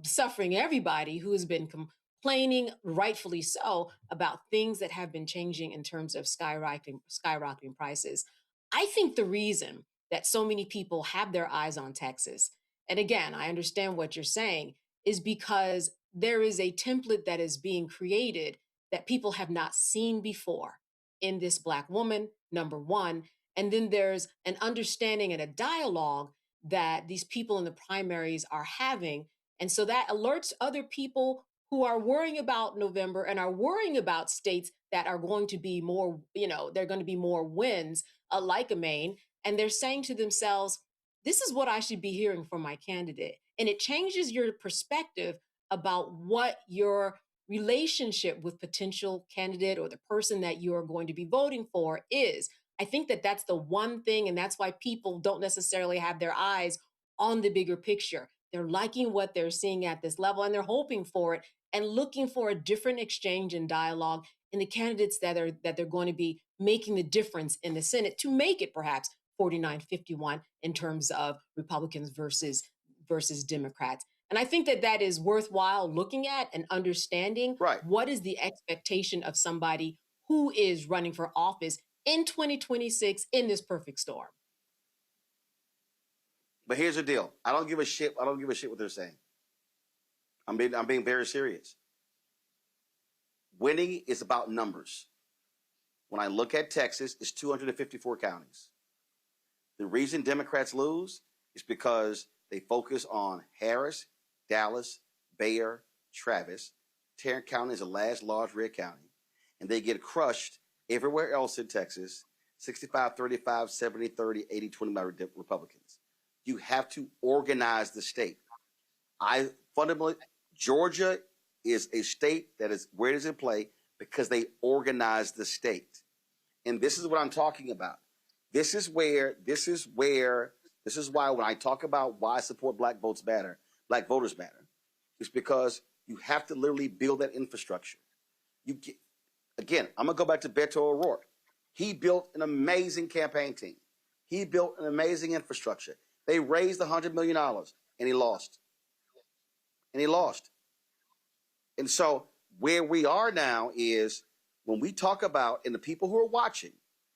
suffering everybody who has been complaining, rightfully so, about things that have been changing in terms of skyrocketing prices. I think the reason that so many people have their eyes on Texas, and again, I understand what you're saying, is because there is a template that is being created that people have not seen before in this Black woman, number one. And then there's an understanding and a dialogue that these people in the primaries are having. And so that alerts other people who are worrying about November and are worrying about states that are going to be more, they're going to be more wins, like a Maine. And they're saying to themselves, this is what I should be hearing from my candidate. And it changes your perspective about what your relationship with potential candidate or the person that you are going to be voting for is. I think that that's the one thing, and that's why people don't necessarily have their eyes on the bigger picture. They're liking what they're seeing at this level, and they're hoping for it and looking for a different exchange and dialogue in the candidates that they're going to be making the difference in the Senate to make it perhaps 49-51 in terms of Republicans versus Democrats. And I think that that is worthwhile looking at and understanding what is the expectation of somebody who is running for office in 2026 in this perfect storm.
But here's the deal. I don't give a shit. I don't give a shit what they're saying. I'm being very serious. Winning is about numbers. When I look at Texas, it's 254 counties. The reason Democrats lose is because they focus on Harris, Dallas, Bexar, Travis. Tarrant County is the last large red county. And they get crushed everywhere else in Texas, 65-35, 70-30, 80-20 by Republicans. You have to organize the state. Georgia is a state that is where it is in play because they organize the state. And this is what I'm talking about. This is why when I talk about why I support black voters matter, it's because you have to literally build that infrastructure. Again, I'm going to go back to Beto O'Rourke. He built an amazing campaign team. He built an amazing infrastructure. They raised $100 million, and he lost. And so where we are now is when we talk about, and the people who are watching,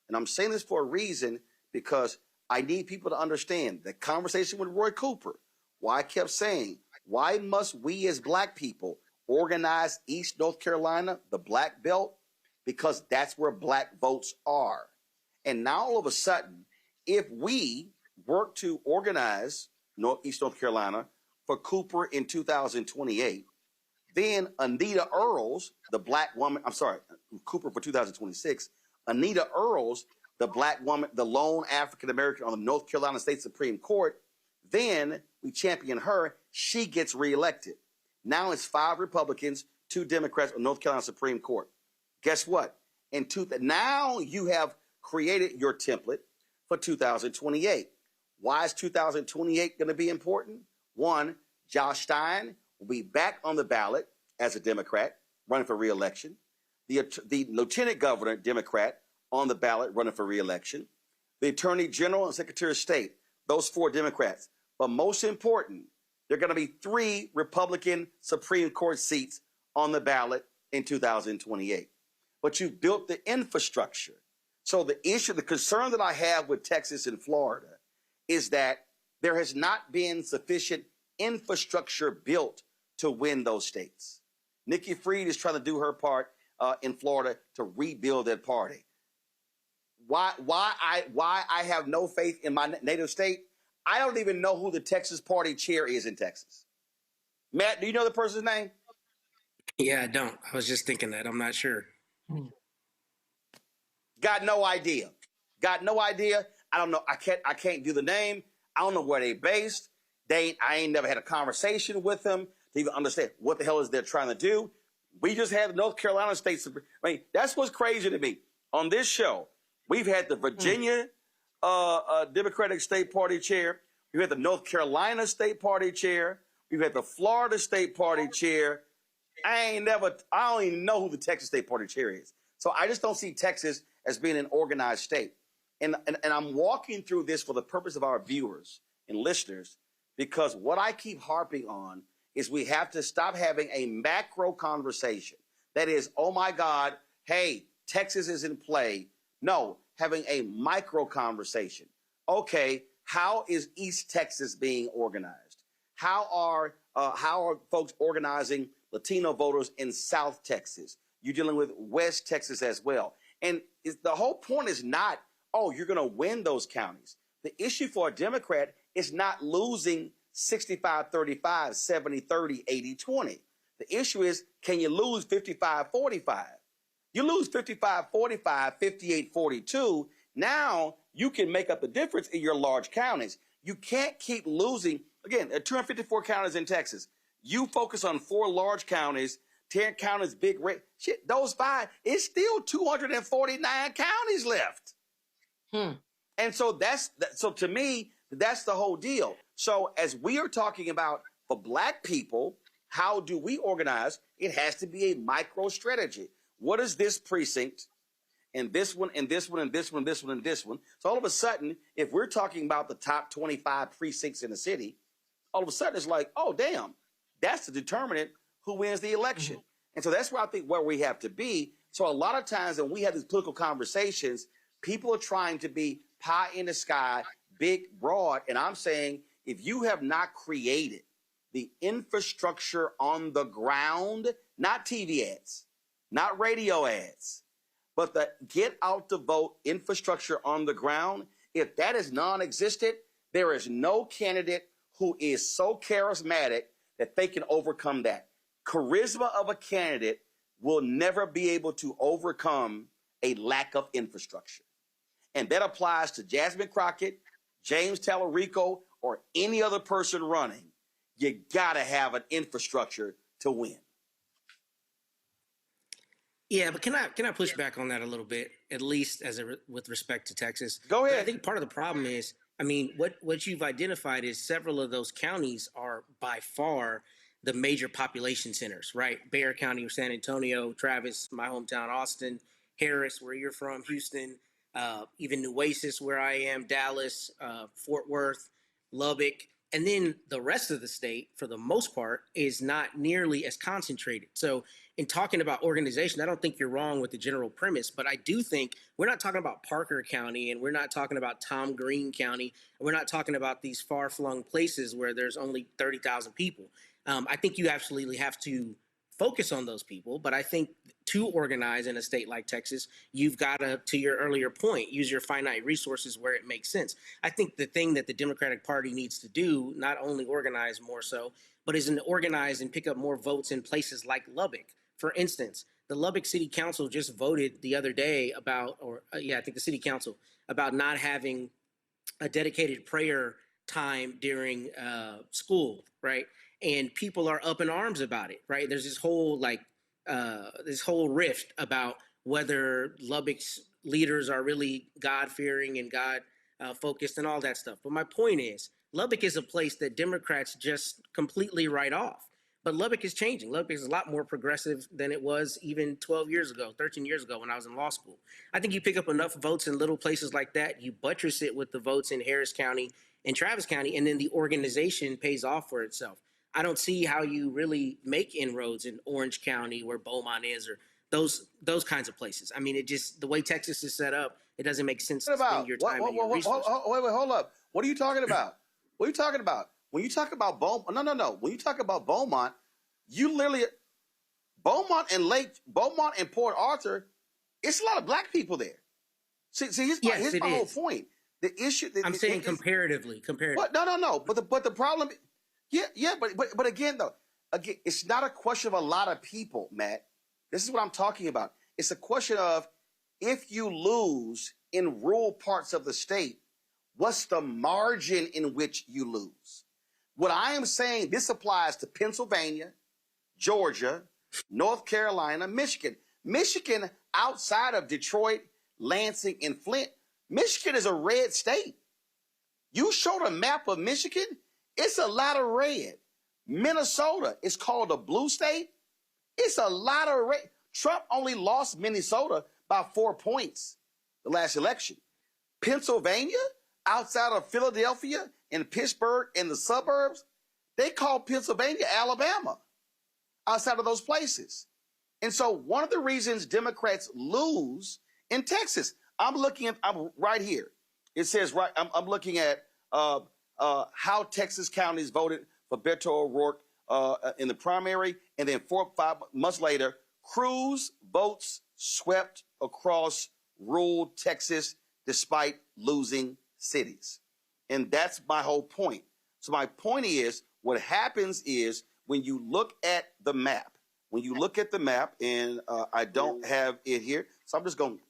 and I'm saying this for a reason because I need people to understand the conversation with Roy Cooper, why I kept saying, why must we as black people organize East North Carolina, the black belt? Because that's where black votes are. And now all of a sudden, if we work to organize East North Carolina for Cooper in 2028, then Anita Earls, the black woman, Cooper for 2026, Anita Earls, the black woman, the lone African-American on the North Carolina State Supreme Court, then we champion her, she gets reelected. Now it's 5 Republicans, 2 Democrats on North Carolina Supreme Court. Guess what? Now you have created your template for 2028. Why is 2028 going to be important? One, Josh Stein will be back on the ballot as a Democrat running for re-election. The Lieutenant Governor, Democrat, on the ballot running for re-election. The Attorney General and Secretary of State, those 4 Democrats. But most important, there are going to be 3 Republican Supreme Court seats on the ballot in 2028. But you built the infrastructure. So the concern that I have with Texas and Florida is that there has not been sufficient infrastructure built to win those states. Nikki Fried is trying to do her part in Florida to rebuild that party. Why I have no faith in my native state? I don't even know who the Texas party chair is in Texas. Matt, do you know the person's name?
Yeah, I don't. I was just thinking that. I'm not sure.
Got no idea. I don't know. I can't do the name. I don't know where they based. I ain't never had a conversation with them to even understand what the hell is they're trying to do. We just had the North Carolina State Supreme. That's what's crazy to me. On this show, we've had the Virginia Democratic State Party chair. We've had the North Carolina State Party chair. We've had the Florida State Party chair. I don't even know who the Texas State Party chair is. So I just don't see Texas as being an organized state. And I'm walking through this for the purpose of our viewers and listeners, because what I keep harping on is we have to stop having a macro conversation. That is, oh my God, hey, Texas is in play. No, having a micro conversation. Okay, how is East Texas being organized? How are folks organizing Latino voters in South Texas? You're dealing with West Texas as well. And the whole point is not oh, you're going to win those counties. The issue for a Democrat is not losing 65-35, 70-30, 80-20. The issue is, can you lose 55-45? You lose 55-45, 58-42. Now you can make up the difference in your large counties. You can't keep losing. Again, there are 254 counties in Texas. You focus on 4 large counties, 10 counties, big rate. Shit, those 5, it's still 249 counties left. And so so to me, that's the whole deal. So as we are talking about for Black people, how do we organize? It has to be a micro strategy. What is this precinct? And this one, and this one, and this one, this one, and this one. So all of a sudden, if we're talking about the top 25 precincts in the city, all of a sudden it's like, oh, damn, that's the determinant who wins the election. And so that's where I think where we have to be. So a lot of times when we have these political conversations, people are trying to be pie in the sky, big, broad. And I'm saying, if you have not created the infrastructure on the ground, not TV ads, not radio ads, but the get out the vote infrastructure on the ground, if that is non-existent, there is no candidate who is so charismatic that they can overcome that. Charisma of a candidate will never be able to overcome a lack of infrastructure. And that applies to Jasmine Crockett, James Tallarico, or any other person running. You got to have an infrastructure to win.
Yeah, but can I push back on that a little bit, at least with respect to Texas?
Go ahead.
But I think part of the problem is, I mean, what you've identified is several of those counties are by far the major population centers, right? Bexar County, San Antonio, Travis, my hometown, Austin, Harris, where you're from, Houston, even Nueces, where I am, Dallas, Fort Worth, Lubbock. And then the rest of the state, for the most part, is not nearly as concentrated. So in talking about organization, I don't think you're wrong with the general premise, but I do think we're not talking about Parker County, and we're not talking about Tom Green County, and we're not talking about these far-flung places where there's only 30,000 people. I think you absolutely have to focus on those people, but I think to organize in a state like Texas, you've got to your earlier point, use your finite resources where it makes sense. I think the thing that the Democratic Party needs to do, not only organize more so, but is to organize and pick up more votes in places like Lubbock. For instance, the Lubbock City Council just voted the other day about, I think the City Council, about not having a dedicated prayer time during school, right? And people are up in arms about it, right? There's this whole rift about whether Lubbock's leaders are really God-fearing and God-focused and all that stuff. But my point is, Lubbock is a place that Democrats just completely write off. But Lubbock is changing. Lubbock is a lot more progressive than it was even 12 years ago, 13 years ago when I was in law school. I think you pick up enough votes in little places like that, you buttress it with the votes in Harris County and Travis County, and then the organization pays off for itself. I don't see how you really make inroads in Orange County where Beaumont is, or those kinds of places. I mean, it just, the way Texas is set up, it doesn't make sense to spend your time and your resources.
Wait, hold up. What are you talking about? What are you talking about? When you talk about Beaumont, no. When you talk about Beaumont, you literally, Beaumont and Port Arthur, it's a lot of Black people there. See, here's my whole point. The issue.
I'm saying comparatively.
But no. But the problem. Yeah. But again, it's not a question of a lot of people, Matt. This is what I'm talking about. It's a question of, if you lose in rural parts of the state, what's the margin in which you lose? What I am saying, this applies to Pennsylvania, Georgia, North Carolina, Michigan. Michigan, outside of Detroit, Lansing, and Flint, Michigan is a red state. You showed a map of Michigan, it's a lot of red. Minnesota is called a blue state. It's a lot of red. Trump only lost Minnesota by 4 points the last election. Pennsylvania, outside of Philadelphia and Pittsburgh and the suburbs, they call Pennsylvania Alabama outside of those places. And so one of the reasons Democrats lose in Texas, I'm right here. It says, I'm looking at how Texas counties voted for Beto O'Rourke in the primary, and then 4 or 5 months later, Cruz votes swept across rural Texas despite losing cities. And that's my whole point. So my point is, what happens is when you look at the map, and I don't have it here, so I'm just going to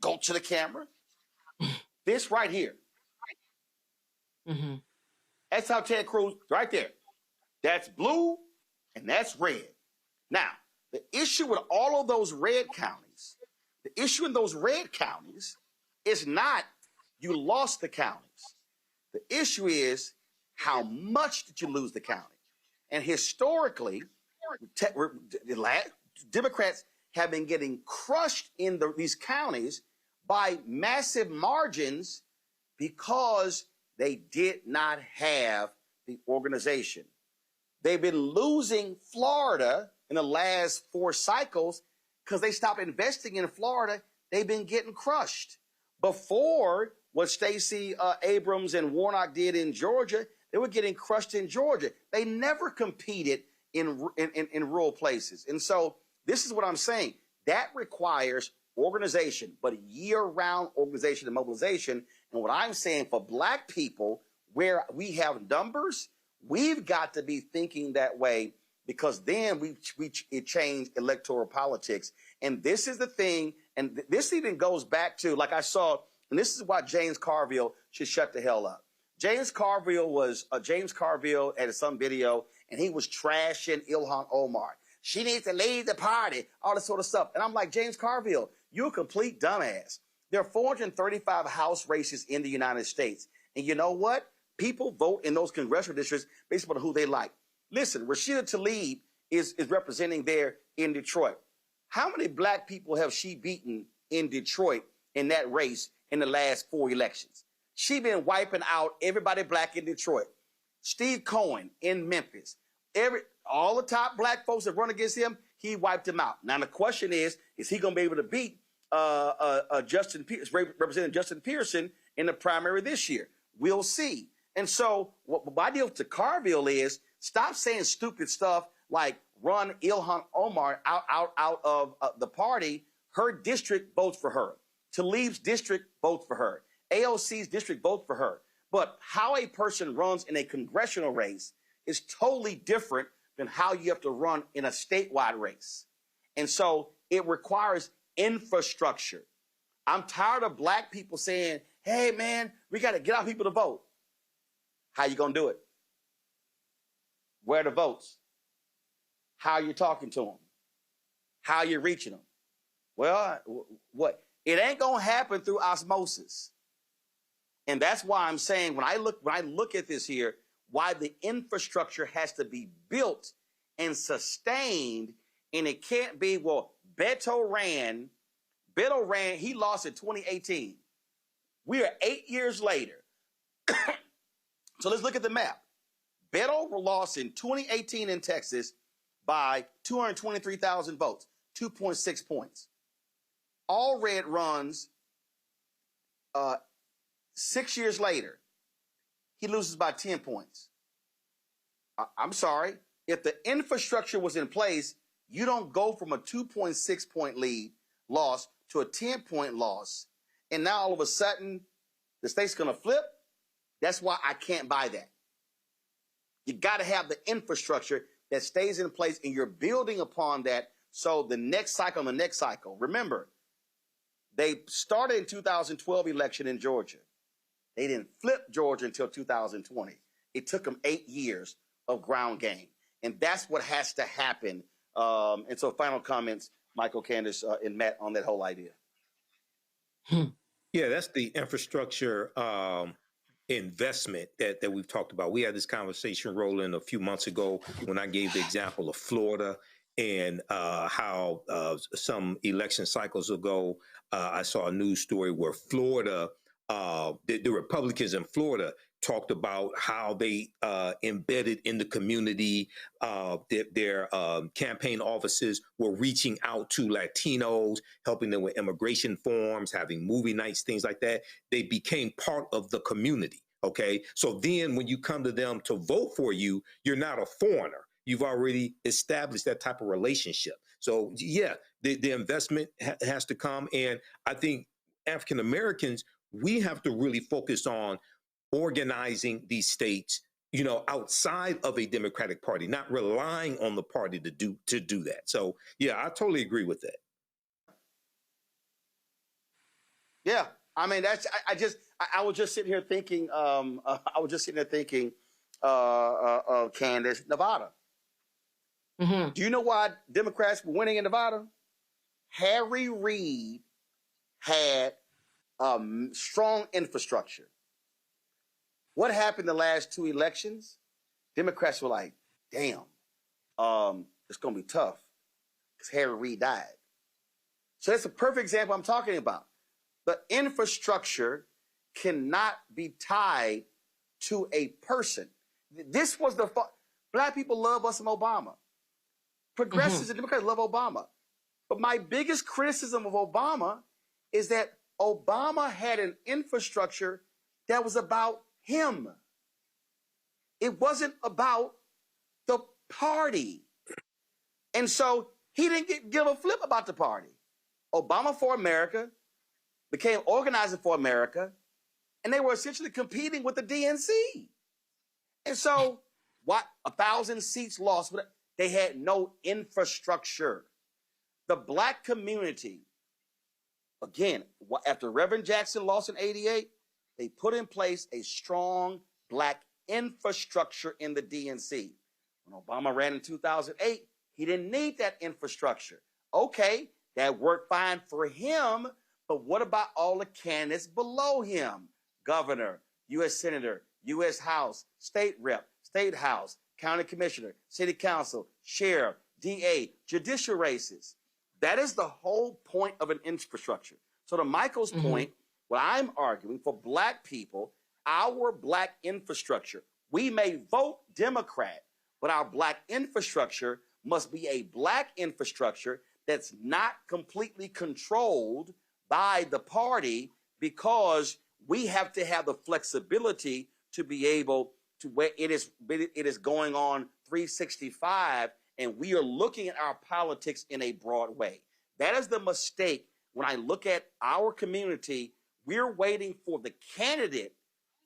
go to the camera. This right here. That's how Ted Cruz, right there. That's blue and that's red. Now, the issue with all of those red counties, is not you lost the counties. The issue is how much did you lose the county? And historically, Democrats have been getting crushed in these counties by massive margins because they did not have the organization. They've been losing Florida in the last 4 cycles because they stopped investing in Florida. They've been getting crushed. Before what Stacey Abrams and Warnock did in Georgia, they were getting crushed in Georgia. They never competed in rural places. And so this is what I'm saying. That requires organization, but year-round organization and mobilization. And what I'm saying for Black people, where we have numbers, we've got to be thinking that way, because then it changed electoral politics. And this is the thing, and this even goes back to, like I saw, and this is why James Carville should shut the hell up. James Carville had some video, and he was trashing Ilhan Omar. She needs to leave the party, all this sort of stuff. And I'm like, James Carville, you're a complete dumbass. There are 435 House races in the United States. And you know what? People vote in those congressional districts based upon who they like. Listen, Rashida Tlaib is representing there in Detroit. How many Black people have she beaten in Detroit in that race in the last 4 elections? She been wiping out everybody Black in Detroit. Steve Cohen in Memphis. All the top Black folks that run against him, he wiped them out. Now the question is he going to be able to beat Representative Justin Pearson in the primary this year? We'll see. And so what my deal to Carville is, stop saying stupid stuff like run Ilhan Omar out of the party. Her district votes for her. Tlaib's district votes for her. AOC's district votes for her. But how a person runs in a congressional race is totally different than how you have to run in a statewide race. And so it requires infrastructure. I'm tired of Black people saying, hey, man, we got to get our people to vote. How you going to do it? Where are the votes? How are you talking to them? How are you reaching them? Well, what? It ain't going to happen through osmosis. And that's why I'm saying when I look at this here, why the infrastructure has to be built and sustained, and it can't be, well, Beto ran, he lost in 2018. We are 8 years later. So let's look at the map. Beto lost in 2018 in Texas by 223,000 votes, 2.6 points. All red runs 6 years later. He loses by 10 points. I'm sorry. If the infrastructure was in place, you don't go from a 2.6 point lead loss to a 10-point loss. And now all of a sudden, the state's going to flip. That's why I can't buy that. You got to have the infrastructure that stays in place, and you're building upon that. So the next cycle, remember, they started in 2012 election in Georgia. They didn't flip Georgia until 2020. It took them 8 years of ground game. And that's what has to happen. And so final comments, Michael, Candace, and Matt on that whole idea.
Yeah, that's the infrastructure investment that we've talked about. We had this conversation rolling a few months ago when I gave the example of Florida and how some election cycles ago, I saw a news story where Florida, the Republicans in Florida talked about how they embedded in the community, their campaign offices were reaching out to Latinos, helping them with immigration forms, having movie nights, things like that. They became part of the community, okay? So then when you come to them to vote for you, you're not a foreigner. You've already established that type of relationship. So yeah, the investment has to come. And I think African Americans, We have to really focus on organizing these states, outside of a Democratic Party, not relying on the party to do that. So, yeah, I totally agree with that.
Yeah, I mean, I was just sitting here thinking, Candace, Nevada.
Mm-hmm.
Do you know why Democrats were winning in Nevada? Harry Reid had strong infrastructure. What happened the last two elections? Democrats were like, damn, it's going to be tough because Harry Reid died. So that's a perfect example I'm talking about. The infrastructure cannot be tied to a person. This was Black people love us and Obama. Progressives and Democrats love Obama. But my biggest criticism of Obama is that Obama had an infrastructure that was about him. It wasn't about the party. And so he didn't give a flip about the party. Obama for America became Organizing for America, and they were essentially competing with the DNC. And so, 1,000 seats lost? They had no infrastructure. The Black community, again, after Reverend Jackson lost in '88, they put in place a strong Black infrastructure in the DNC. When Obama ran in 2008, he didn't need that infrastructure. Okay, that worked fine for him, but what about all the candidates below him? Governor, U.S. Senator, U.S. House, State Rep, State House, County Commissioner, City Council, Sheriff, DA, judicial races. That is the whole point of an infrastructure. So to Michael's point, what I'm arguing for Black people, our Black infrastructure, we may vote Democrat, but our Black infrastructure must be a Black infrastructure that's not completely controlled by the party, because we have to have the flexibility to be able to, where it is going on 365, and we are looking at our politics in a broad way. That is the mistake. When I look at our community, we're waiting for the candidate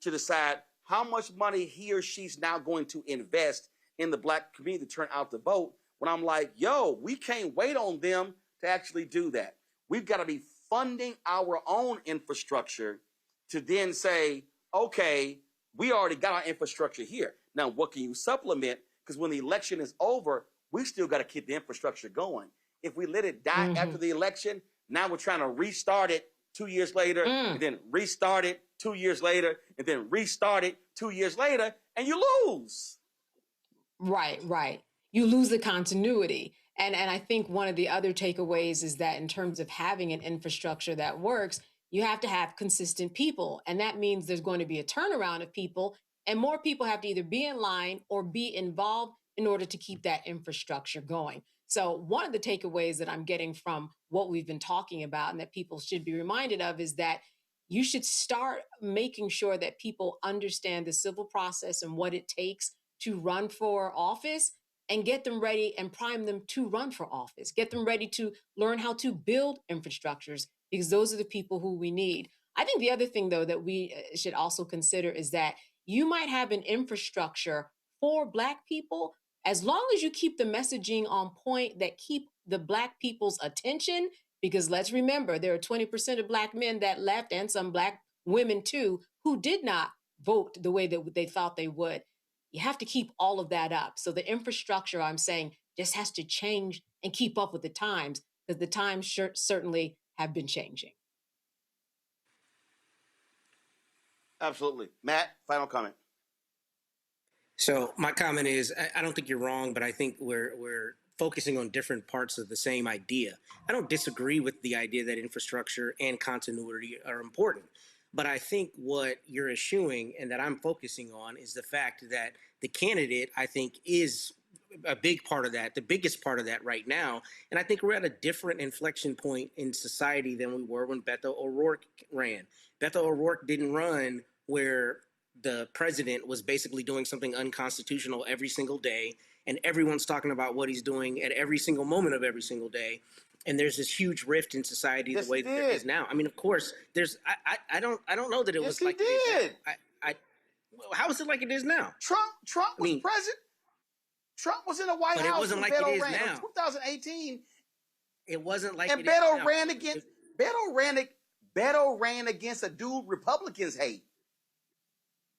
to decide how much money he or she's now going to invest in the Black community to turn out to vote, when I'm like, yo, we can't wait on them to actually do that. We've got to be funding our own infrastructure to then say, okay, we already got our infrastructure here. Now, what can you supplement? Because when the election is over, we still got to keep the infrastructure going. If we let it die after the election, now we're trying to restart it 2 years later, and then restart it 2 years later, and then restart it 2 years later, and you lose.
Right. You lose the continuity. And I think one of the other takeaways is that in terms of having an infrastructure that works, you have to have consistent people. And that means there's going to be a turnaround of people, and more people have to either be in line or be involved in order to keep that infrastructure going. So one of the takeaways that I'm getting from what we've been talking about and that people should be reminded of is that you should start making sure that people understand the civil process and what it takes to run for office, and get them ready and prime them to run for office. Get them ready to learn how to build infrastructures, because those are the people who we need. I think the other thing, though, that we should also consider is that you might have an infrastructure for Black people, as long as you keep the messaging on point that keep the Black people's attention, because let's remember, there are 20% of Black men that left, and some Black women too, who did not vote the way that they thought they would. You have to keep all of that up. So the infrastructure, I'm saying, just has to change and keep up with the times, because the times certainly have been changing.
Absolutely. Matt, final comment.
So my comment is, I don't think you're wrong, but I think we're focusing on different parts of the same idea. I don't disagree with the idea that infrastructure and continuity are important. But I think what you're eschewing and that I'm focusing on is the fact that the candidate, I think, is a big part of that, the biggest part of that right now. And I think we're at a different inflection point in society than we were when Beto O'Rourke ran. Beto O'Rourke didn't run where the president was basically doing something unconstitutional every single day. and everyone's talking about what he's doing at every single moment of every single day. And there's this huge rift in society the way that there is now. I mean, of course, there's I don't know that it was like it is now. How is it like it is now?
Trump was president. Trump was in the White House.
But it wasn't like it is now.
2018.
It wasn't like
and
it
Beto
is now.
ran against Beto ran against a dude Republicans hate.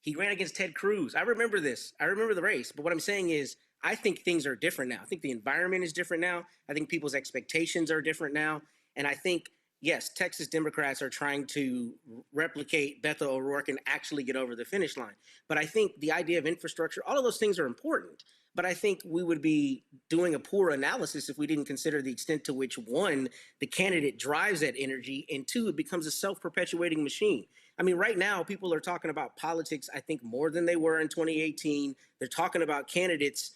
He ran against Ted Cruz. I remember this. I remember the race. But what I'm saying is, I think things are different now. I think the environment is different now. I think people's expectations are different now. And I think, yes, Texas Democrats are trying to replicate Beto O'Rourke and actually get over the finish line. But I think the idea of infrastructure, all of those things are important. But I think we would be doing a poor analysis if we didn't consider the extent to which, one, the candidate drives that energy, and two, it becomes a self-perpetuating machine. I mean, right now, people are talking about politics, I think, more than they were in 2018. They're talking about candidates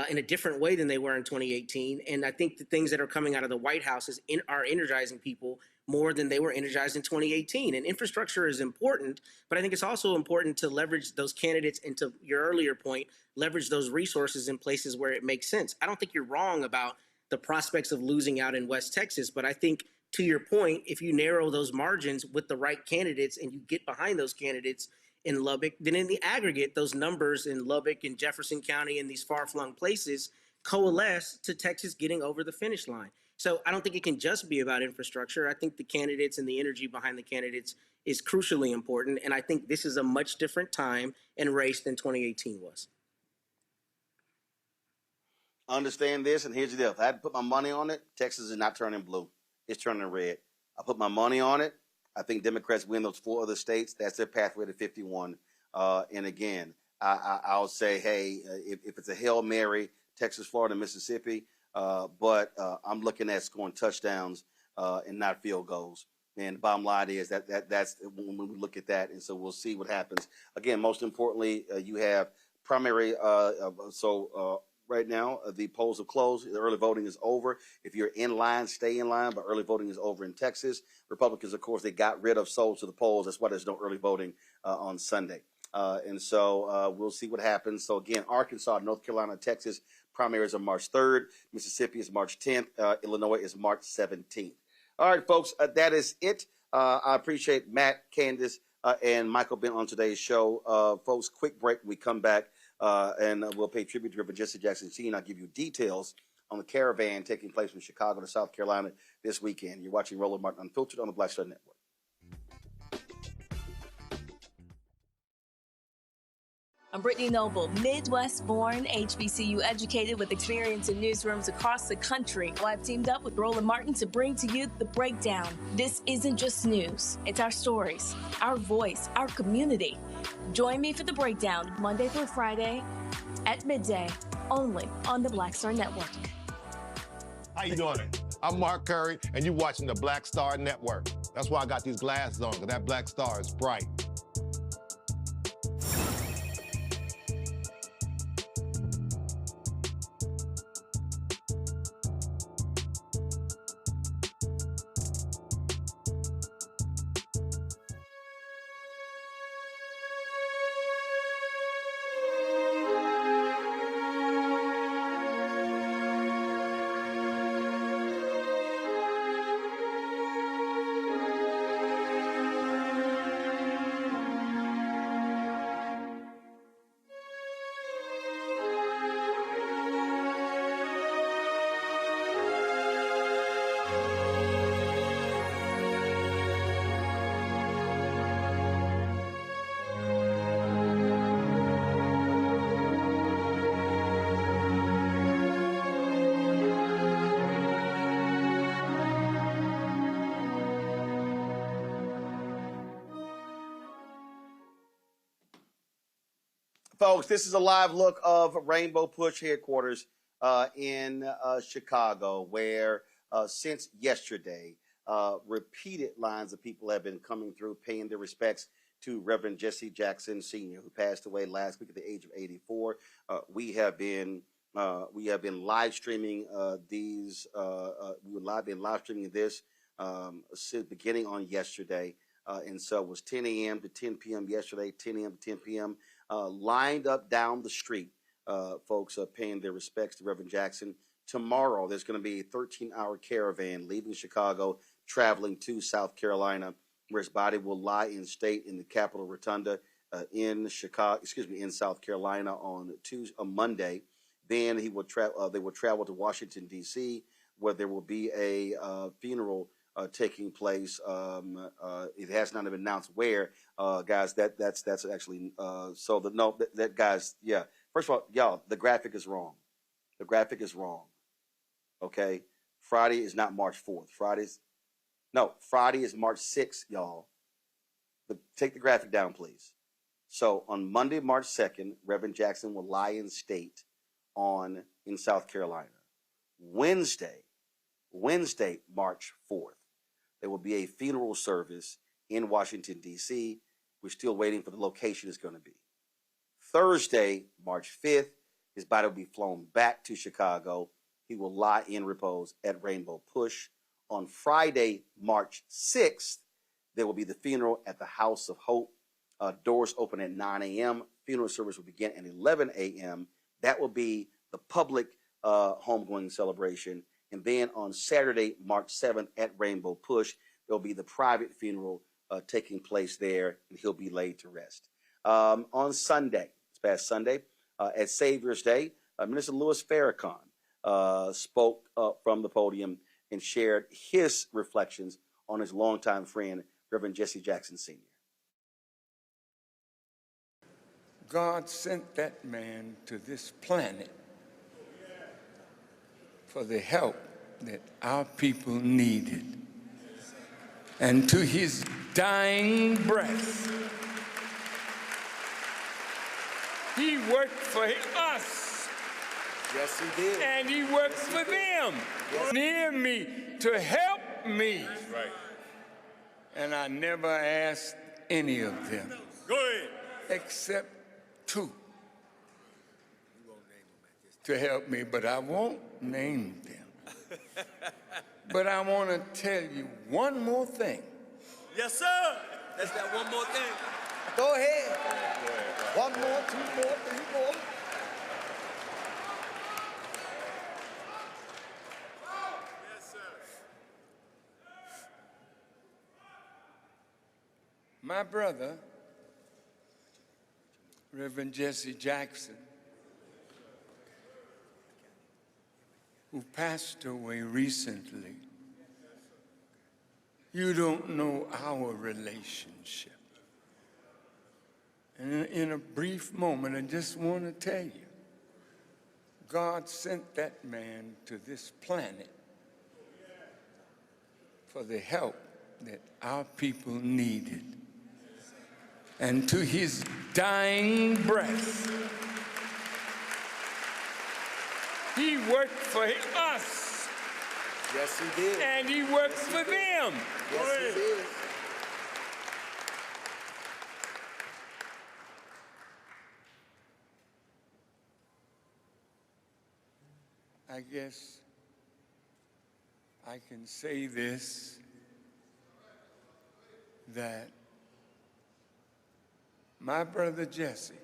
in a different way than they were in 2018. And I think the things that are coming out of the White House are energizing people more than they were energized in 2018. And infrastructure is important, but I think it's also important to leverage those candidates, and to your earlier point, leverage those resources in places where it makes sense. I don't think you're wrong about the prospects of losing out in West Texas, but I think, to your point, if you narrow those margins with the right candidates and you get behind those candidates in Lubbock, then in the aggregate, those numbers in Lubbock and Jefferson County and these far-flung places coalesce to Texas getting over the finish line. So I don't think it can just be about infrastructure. I think the candidates and the energy behind the candidates is crucially important. And I think this is a much different time and race than 2018 was.
Understand this, and here's the deal. If I had to put my money on it, Texas is not turning blue. It's turning red. I put my money on it. I think Democrats win those 4 other states. That's their pathway to 51. And again, I'll say, hey, if it's a Hail Mary, Texas, Florida, Mississippi, but I'm looking at scoring touchdowns and not field goals. And the bottom line is that's when we look at that. And so we'll see what happens. Again, most importantly, you have primary. Right now, the polls are closed. The early voting is over. If you're in line, stay in line, but early voting is over in Texas. Republicans, of course, they got rid of souls to the polls. That's why there's no early voting on Sunday. And so we'll see what happens. So, again, Arkansas, North Carolina, Texas, primaries are March 3rd. Mississippi is March 10th. Illinois is March 17th. All right, folks, that is it. I appreciate Matt, Candace, and Michael being on today's show. Folks, quick break. We come back. And we'll pay tribute to Reverend Jesse Jackson Sr. I'll give you details on the caravan taking place from Chicago to South Carolina this weekend. You're watching Roland Martin Unfiltered on the Black Star Network.
I'm Brittany Noble, Midwest-born, HBCU educated with experience in newsrooms across the country. Well, I've teamed up with Roland Martin to bring to you The Breakdown. This isn't just news. It's our stories, our voice, our community. Join me for The Breakdown, Monday through Friday at midday, only on the Black Star Network.
How you doing? I'm Mark Curry, and you're watching the Black Star Network. That's why I got these glasses on, because that black star is bright.
Folks, this is a live look of Rainbow Push headquarters in Chicago, where since yesterday, repeated lines of people have been coming through, paying their respects to Reverend Jesse Jackson Sr., who passed away last week at the age of 84. We have been live streaming these. Been live streaming this since beginning on yesterday, and so it was 10 a.m. to 10 p.m. yesterday, 10 a.m. to 10 p.m. Lined up down the street folks paying their respects to Reverend Jackson. Tomorrow, there's going to be a 13-hour caravan leaving Chicago, traveling to South Carolina, where his body will lie in state in the Capitol Rotunda in South Carolina on Monday. Then they will travel to Washington, D.C., where there will be a funeral taking place. It has not been announced where, guys. That's actually guys. Yeah. First of all, y'all, the graphic is wrong. The graphic is wrong. Okay, Friday is not March 4th. Friday is March 6th, y'all. Take the graphic down, please. So on Monday, March 2nd, Reverend Jackson will lie in state in South Carolina. Wednesday, March 4th, there will be a funeral service in Washington, D.C. We're still waiting for the location it's going to be. Thursday, March 5th, his body will be flown back to Chicago. He will lie in repose at Rainbow Push. On Friday, March 6th, there will be the funeral at the House of Hope. Doors open at 9 a.m. Funeral service will begin at 11 a.m. That will be the public homegoing celebration. And then on Saturday, March 7th at Rainbow Push, there will be the private funeral taking place there, and he'll be laid to rest. On Sunday, this past Sunday, at Savior's Day, Minister Louis Farrakhan spoke from the podium and shared his reflections on his longtime friend, Reverend Jesse Jackson Sr.
God sent that man to this planet for the help that our people needed. And to his dying breath, he worked for us.
Yes, he did.
And he worked for them.
Yes.
Near me to help me.
That's right.
And I never asked any of them.
Go ahead.
Except two to help me, but I won't name them. But I want to tell you one more thing.
Yes, sir. That's that one more thing. Go ahead. One more, two more, three more. Yes, sir.
My brother, Reverend Jesse Jackson, who passed away recently, you don't know our relationship. And in a brief moment, I just want to tell you, God sent that man to this planet for the help that our people needed. And to his dying breath, he worked for us.
Yes, he did.
And he worked for them.
Yes, he did.
I guess I can say this, that my brother Jesse,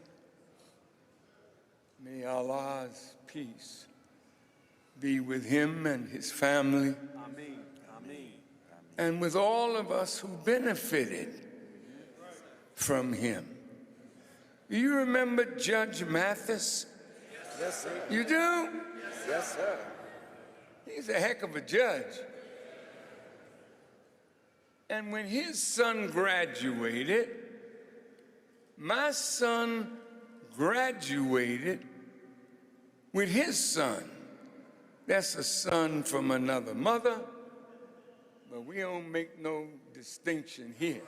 may Allah's peace be with him and his family.
Amen. Amen.
And with all of us who benefited from him. Do you remember Judge Mathis?
Yes, sir.
You do?
Yes, sir.
He's a heck of a judge. And when his son graduated, my son graduated with his son. That's a son from another mother, but we don't make no distinction here.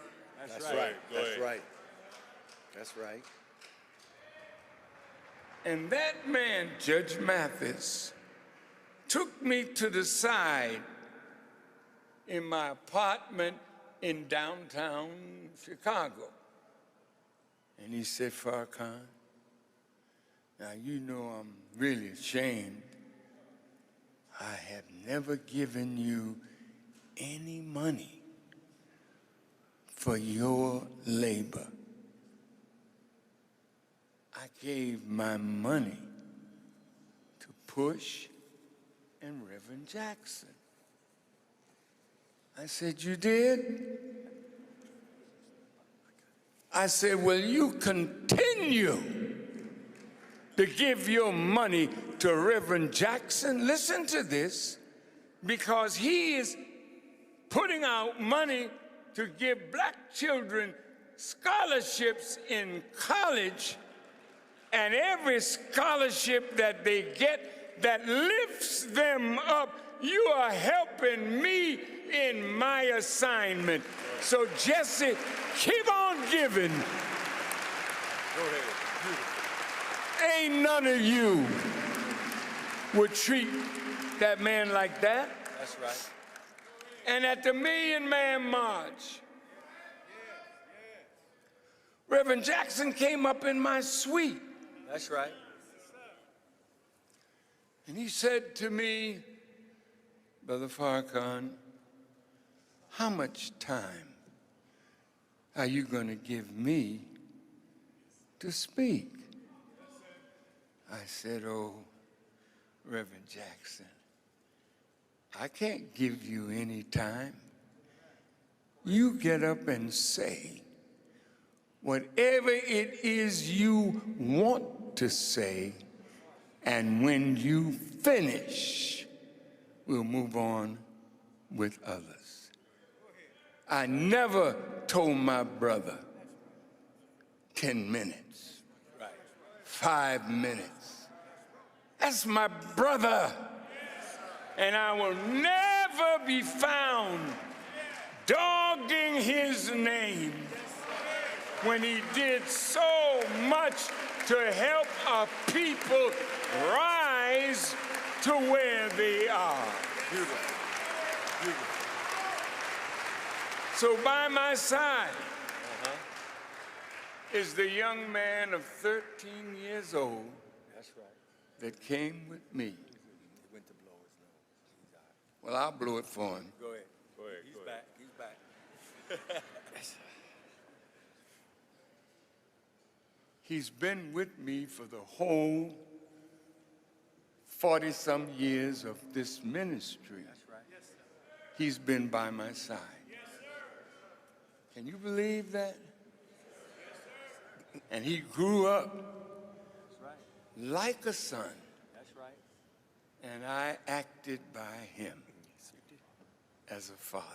That's right. That's right. That's right.
And that man, Judge Mathis, took me to the side in my apartment in downtown Chicago. And he said, Farrakhan, now you know I'm really ashamed. I have never given you any money for your labor. I gave my money Push and Reverend Jackson. I said, you did? I said, well, you continue to give your money to Reverend Jackson. Listen to this, because he is putting out money to give black children scholarships in college, and every scholarship that they get that lifts them up, you are helping me in my assignment. So Jesse, keep on giving. Go ahead. Ain't none of you would treat that man like that.
That's right.
And at the Million Man March, Reverend Jackson came up in my suite.
That's right.
And he said to me, Brother Farrakhan, how much time are you going to give me to speak? I said, oh, Reverend Jackson, I can't give you any time. You get up and say whatever it is you want to say, and when you finish, we'll move on with others. I never told my brother 10 minutes, 5 minutes. That's my brother. And I will never be found dogging his name when he did so much to help our people rise to where they are.
Beautiful. Beautiful.
So by my side is the young man of 13 years old.
That's right.
That came with me.
He went to blow his nose.
Well, I'll blow it for him.
Go ahead. Go ahead. He's back. He's back.
He's been with me for the whole 40-some years of this ministry.
That's right. Yes, sir.
He's been by my side.
Yes, sir.
Can you believe that?
Yes, sir.
And he grew up
That's right.
like a son.
That's right.
And I acted by him as a father.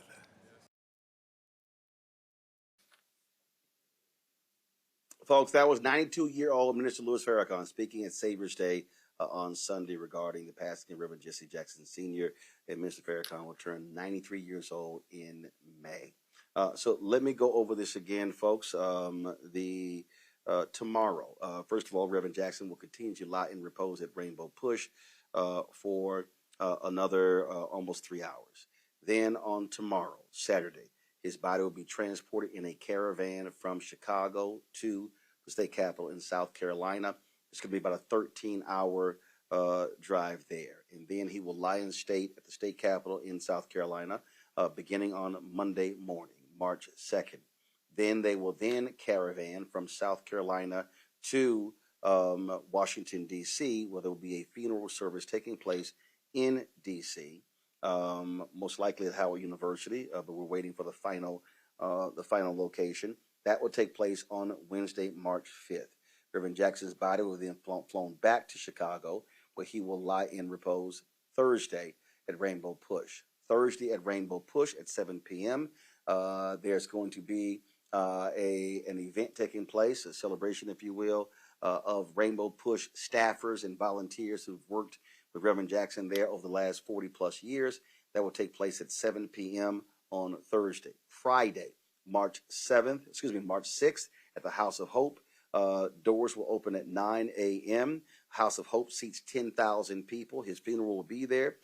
Folks, that was 92-year-old Minister Louis Farrakhan speaking at Savior's Day on Sunday regarding the passing of Reverend Jesse Jackson Sr. And Minister Farrakhan will turn 93 years old in May. So let me go over this again, folks. Tomorrow, first of all, Reverend Jackson will continue to lie in repose at Rainbow Push for another almost 3 hours. Then on tomorrow, Saturday, his body will be transported in a caravan from Chicago to the state capitol in South Carolina. It's going to be about a 13-hour drive there. And then he will lie in state at the state capitol in South Carolina beginning on Monday morning, March 2nd. Then they will then caravan from South Carolina to Washington, D.C., where there will be a funeral service taking place in D.C., most likely at Howard University, but we're waiting for the final location. That will take place on Wednesday, March 5th. Reverend Jackson's body will then flown back to Chicago, where he will lie in repose Thursday at Rainbow Push. Thursday at Rainbow Push at 7 p.m., there's going to be an event taking place, a celebration, if you will, of Rainbow Push staffers and volunteers who've worked with Reverend Jackson there over the last 40-plus years. That will take place at 7 p.m. on Thursday. Friday, March 6th at the House of Hope. Doors will open at 9 a.m. House of Hope seats 10,000 people. His funeral will be there.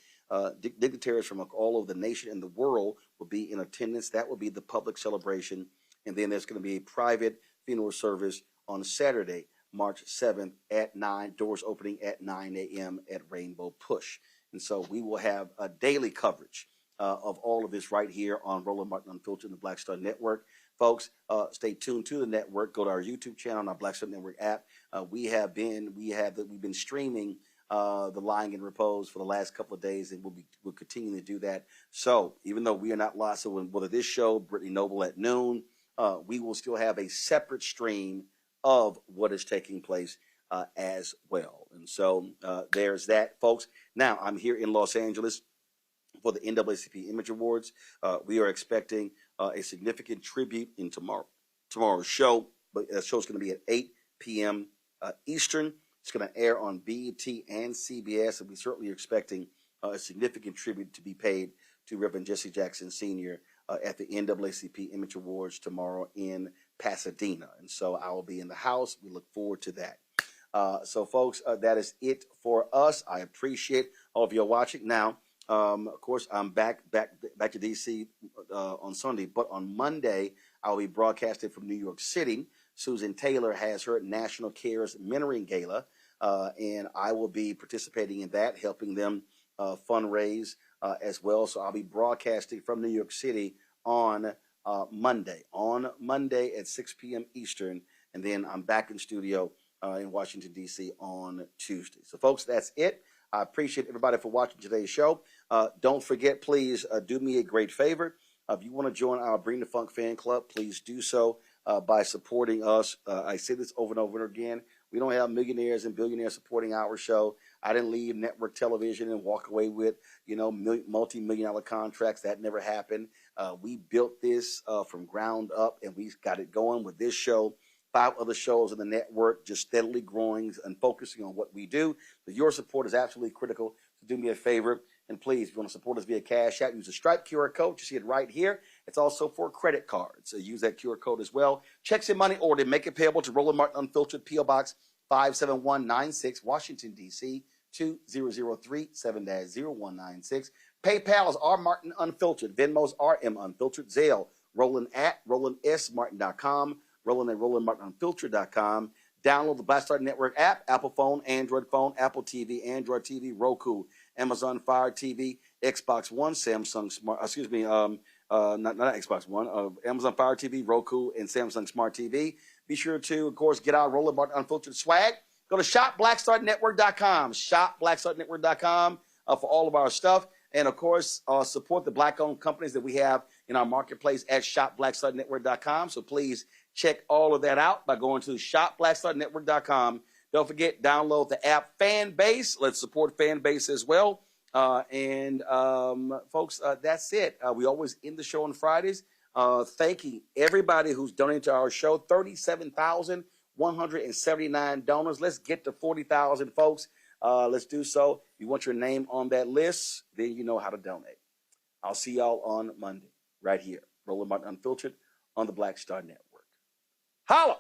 Dignitaries from all over the nation and the world will be in attendance. That will be the public celebration. And then there's going to be a private funeral service on Saturday, March 7th at 9, doors opening at 9 a.m. at Rainbow Push. And so we will have a daily coverage of all of this right here on Roland Martin Unfiltered and the Black Star Network. Folks, stay tuned to the network. Go to our YouTube channel on our Black Star Network app. We've been streaming the lying in repose for the last couple of days, and we'll continue to do that. So even though we are not live, so whether this show, Brittany Noble at noon, we will still have a separate stream of what is taking place as well. And so there's that, folks. Now I'm here in Los Angeles for the NAACP Image Awards. We are expecting a significant tribute in tomorrow's show, but the show's going to be at 8 p.m. Eastern. It's going to air on BET and CBS, and we certainly are expecting a significant tribute to be paid to Reverend Jesse Jackson Sr. At the NAACP Image Awards tomorrow in Pasadena. And so I will be in the house. We look forward to that. So, folks, that is it for us. I appreciate all of you watching. Now, of course, I'm back to D.C. On Sunday, but on Monday, I'll be broadcasting from New York City. Susan Taylor has her National Cares Mentoring Gala, and I will be participating in that, helping them fundraise as well. So I'll be broadcasting from New York City on Monday at 6 p.m. Eastern, and then I'm back in studio in Washington, D.C. on Tuesday. So, folks, that's it. I appreciate everybody for watching today's show. Don't forget, please do me a great favor. If you want to join our Bring the Funk fan club, please do so by supporting us. I say this over and over again. We don't have millionaires and billionaires supporting our show. I didn't leave network television and walk away with, multi-million-dollar contracts. That never happened. We built this from ground up, and we got it going with this show. 5 other shows on the network, just steadily growing and focusing on what we do. But your support is absolutely critical. So do me a favor, and please, if you want to support us via Cash App, use the Stripe QR code. You see it right here. It's also for credit cards. So use that QR code as well. Checks and money order, make it payable to Roland Martin Unfiltered, P.O. Box 57196, Washington, D.C. 2003 7-0196. PayPal is R Martin Unfiltered. Venmo's RM Unfiltered. Zelle, Roland at RolandSMartin.com. Roland at RolandMartinUnfiltered.com. Download the Black Star Network app, Apple phone, Android phone, Apple TV, Android TV, Roku, Amazon Fire TV, Xbox One, Samsung Smart, not Xbox One, Amazon Fire TV, Roku, and Samsung Smart TV. Be sure to, of course, get our Roland Martin Unfiltered swag. Go to shopblackstarnetwork.com, shopblackstarnetwork.com for all of our stuff. And, of course, support the Black-owned companies that we have in our marketplace at shopblackstarnetwork.com. So please check all of that out by going to shopblackstarnetwork.com. Don't forget, download the app Fanbase. Let's support Fanbase as well. Folks, that's it. We always end the show on Fridays. Thanking everybody who's donated to our show. 37,179 donors. Let's get to 40,000, folks. Let's do so. If you want your name on that list, then you know how to donate. I'll see y'all on Monday right here. Roland Martin Unfiltered on the Black Star Network. Holla!